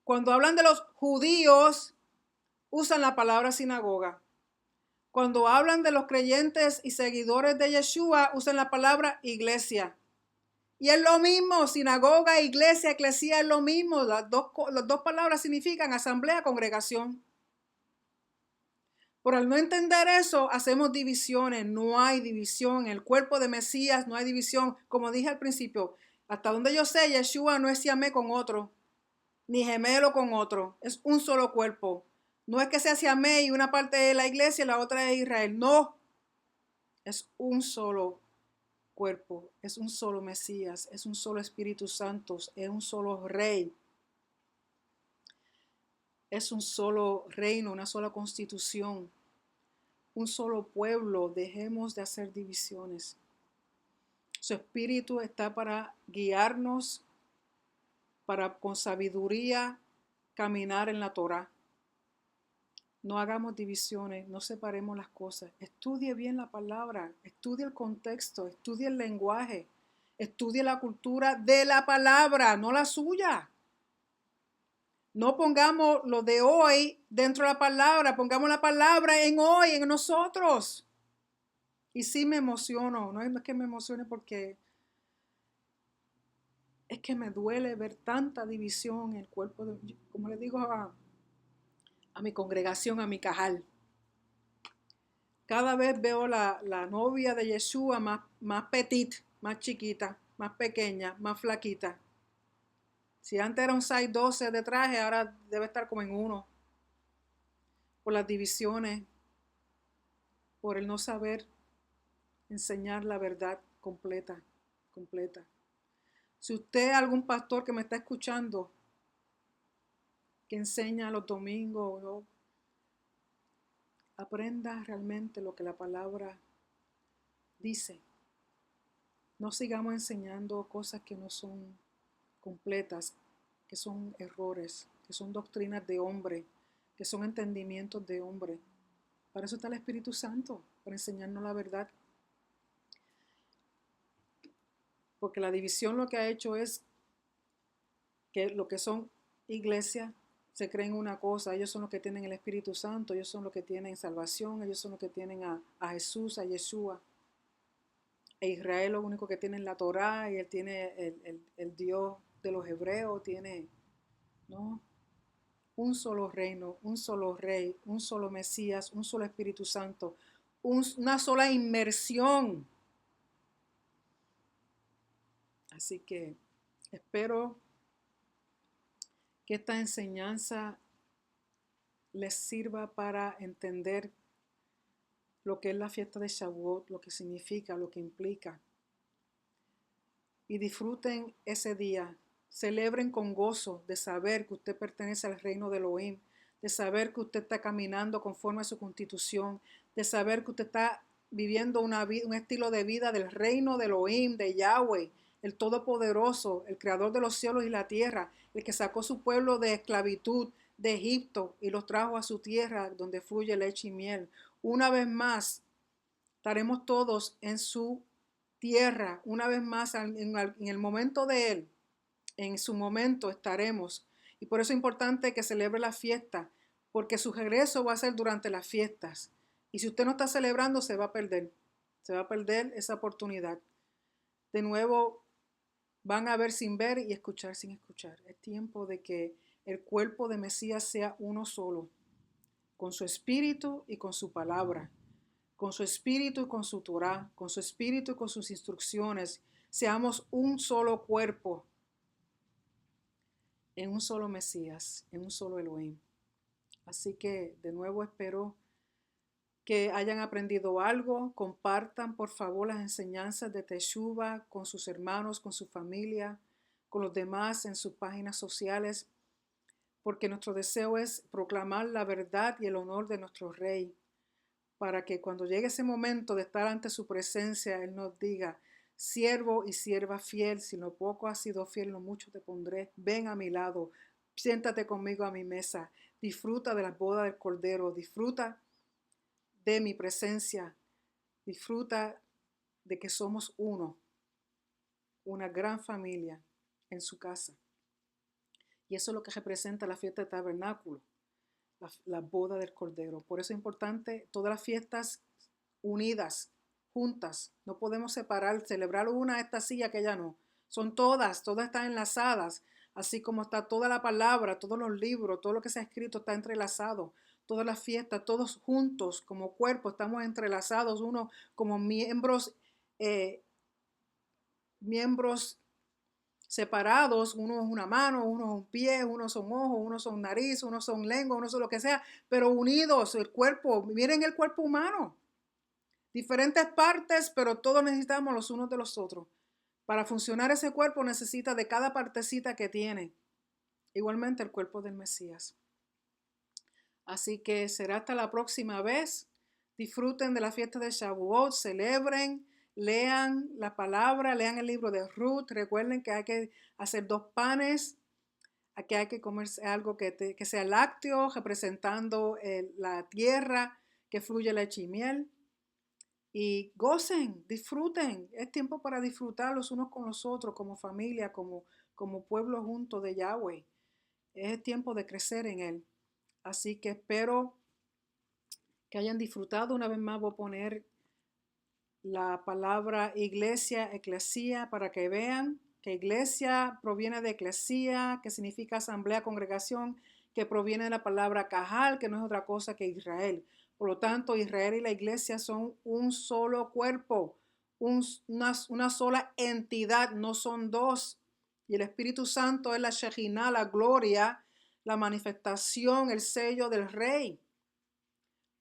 cuando hablan de los judíos, usan la palabra sinagoga. Cuando hablan de los creyentes y seguidores de Yeshua, usan la palabra iglesia. Y es lo mismo, sinagoga, iglesia, eclesía es lo mismo. Las dos palabras significan asamblea, congregación. Por al no entender eso, hacemos divisiones. No hay división. En el cuerpo de Mesías no hay división. Como dije al principio, hasta donde yo sé, Yeshua no es siamé con otro, ni gemelo con otro. Es un solo cuerpo. No es que sea siamé y una parte es la iglesia y la otra es Israel. No. Es un solo cuerpo, es un solo Mesías, es un solo Espíritu Santo, es un solo Rey, es un solo reino, una sola constitución, un solo pueblo. Dejemos de hacer divisiones. Su Espíritu está para guiarnos, para con sabiduría caminar en la Torá. No hagamos divisiones, no separemos las cosas. Estudie bien la palabra, estudie el contexto, estudie el lenguaje, estudie la cultura de la palabra, no la suya. No pongamos lo de hoy dentro de la palabra, pongamos la palabra en hoy, en nosotros. Y sí me emociono, no es que me emocione porque es que me duele ver tanta división en el cuerpo, como le digo a mi congregación, a mi cajal. Cada vez veo la novia de Yeshua más petit, más chiquita, más pequeña, más flaquita. Si antes era un size 12 de traje, ahora debe estar como en 1. Por las divisiones, por el no saber enseñar la verdad completa, completa. Si usted, algún pastor que me está escuchando, que enseña los domingos, ¿no?, aprenda realmente lo que la palabra dice. No sigamos enseñando cosas que no son completas, que son errores, que son doctrinas de hombre, que son entendimientos de hombre. Para eso está el Espíritu Santo, para enseñarnos la verdad. Porque la división lo que ha hecho es que lo que son iglesias se creen una cosa, ellos son los que tienen el Espíritu Santo, ellos son los que tienen salvación, ellos son los que tienen a Jesús, a Yeshua. E Israel lo único que tiene es la Torá, y él tiene el Dios de los hebreos, tiene, ¿no?, un solo reino, un solo rey, un solo Mesías, un solo Espíritu Santo, una sola inmersión. Así que espero que esta enseñanza les sirva para entender lo que es la fiesta de Shavuot, lo que significa, lo que implica. Y disfruten ese día. Celebren con gozo de saber que usted pertenece al reino de Elohim, de saber que usted está caminando conforme a su constitución, de saber que usted está viviendo un estilo de vida del reino de Elohim, de Yahweh, el Todopoderoso, el Creador de los cielos y la tierra, el que sacó su pueblo de esclavitud de Egipto y los trajo a su tierra donde fluye leche y miel. Una vez más, estaremos todos en su tierra, una vez más en el momento de Él, en su momento estaremos. Y por eso es importante que celebre la fiesta, porque su regreso va a ser durante las fiestas. Y si usted no está celebrando, se va a perder esa oportunidad. De nuevo, van a ver sin ver y escuchar sin escuchar. Es tiempo de que el cuerpo de Mesías sea uno solo, con su espíritu y con su palabra, con su espíritu y con su Torah, con su espíritu y con sus instrucciones. Seamos un solo cuerpo, en un solo Mesías, en un solo Elohim. Así que de nuevo espero que hayan aprendido algo. Compartan por favor las enseñanzas de Teshuvah con sus hermanos, con su familia, con los demás en sus páginas sociales, porque nuestro deseo es proclamar la verdad y el honor de nuestro Rey, para que cuando llegue ese momento de estar ante su presencia, Él nos diga: siervo y sierva fiel, si lo poco has sido fiel, lo mucho te pondré. Ven a mi lado, siéntate conmigo a mi mesa, disfruta de la boda del Cordero, disfruta de mi presencia, disfruta de que somos uno, una gran familia en su casa. Y eso es lo que representa la fiesta de tabernáculo, la boda del Cordero. Por eso es importante todas las fiestas unidas, juntas. No podemos separar, celebrar una, esta sí, aquella no. Son todas están enlazadas, así como está toda la palabra, todos los libros, todo lo que se ha escrito está entrelazado. Todas las fiestas, todos juntos como cuerpo, estamos entrelazados, uno como miembros separados, uno es una mano, uno es un pie, uno son ojos, uno son nariz, uno son lengua, uno son lo que sea, pero unidos, el cuerpo. Miren el cuerpo humano, diferentes partes, pero todos necesitamos los unos de los otros. Para funcionar ese cuerpo necesita de cada partecita que tiene. Igualmente el cuerpo del Mesías. Así que será hasta la próxima vez. Disfruten de la fiesta de Shavuot, celebren, lean la palabra, lean el libro de Ruth. Recuerden que hay que hacer 2 panes, que hay que comer algo que sea lácteo, representando la tierra que fluye leche y miel. Y gocen, disfruten. Es tiempo para disfrutar los unos con los otros, como familia, como pueblo junto de Yahweh. Es tiempo de crecer en Él. Así que espero que hayan disfrutado. Una vez más voy a poner la palabra iglesia, eclesía, para que vean que iglesia proviene de eclesía, que significa asamblea, congregación, que proviene de la palabra cajal, que no es otra cosa que Israel. Por lo tanto, Israel y la iglesia son un solo cuerpo, una sola entidad, no son dos. Y el Espíritu Santo es la Shejinah, la gloria, la manifestación, el sello del Rey.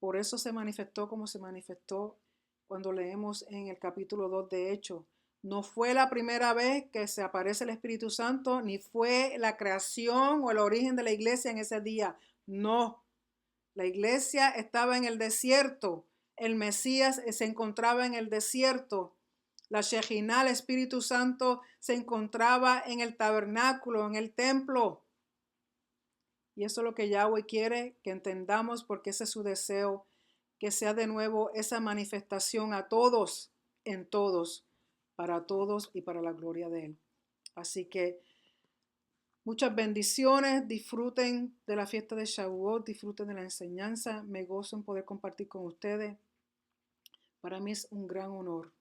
Por eso se manifestó como se manifestó cuando leemos en el capítulo 2 de Hechos. No fue la primera vez que se aparece el Espíritu Santo, ni fue la creación o el origen de la iglesia en ese día. No, la iglesia estaba en el desierto. El Mesías se encontraba en el desierto. La Shejinah, el Espíritu Santo, se encontraba en el tabernáculo, en el templo. Y eso es lo que Yahweh quiere que entendamos, porque ese es su deseo, que sea de nuevo esa manifestación a todos, en todos, para todos y para la gloria de Él. Así que muchas bendiciones, disfruten de la fiesta de Shavuot, disfruten de la enseñanza, me gozo en poder compartir con ustedes. Para mí es un gran honor.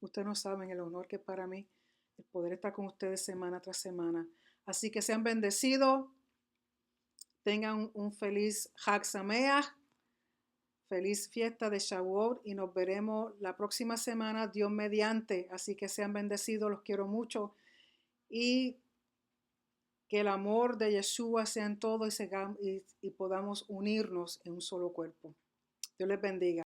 Ustedes no saben el honor que para mí el poder estar con ustedes semana tras semana. Así que sean bendecidos, tengan un feliz Hag Sameach, feliz fiesta de Shavuot y nos veremos la próxima semana, Dios mediante. Así que sean bendecidos, los quiero mucho y que el amor de Yeshua sea en todo y podamos unirnos en un solo cuerpo. Dios les bendiga.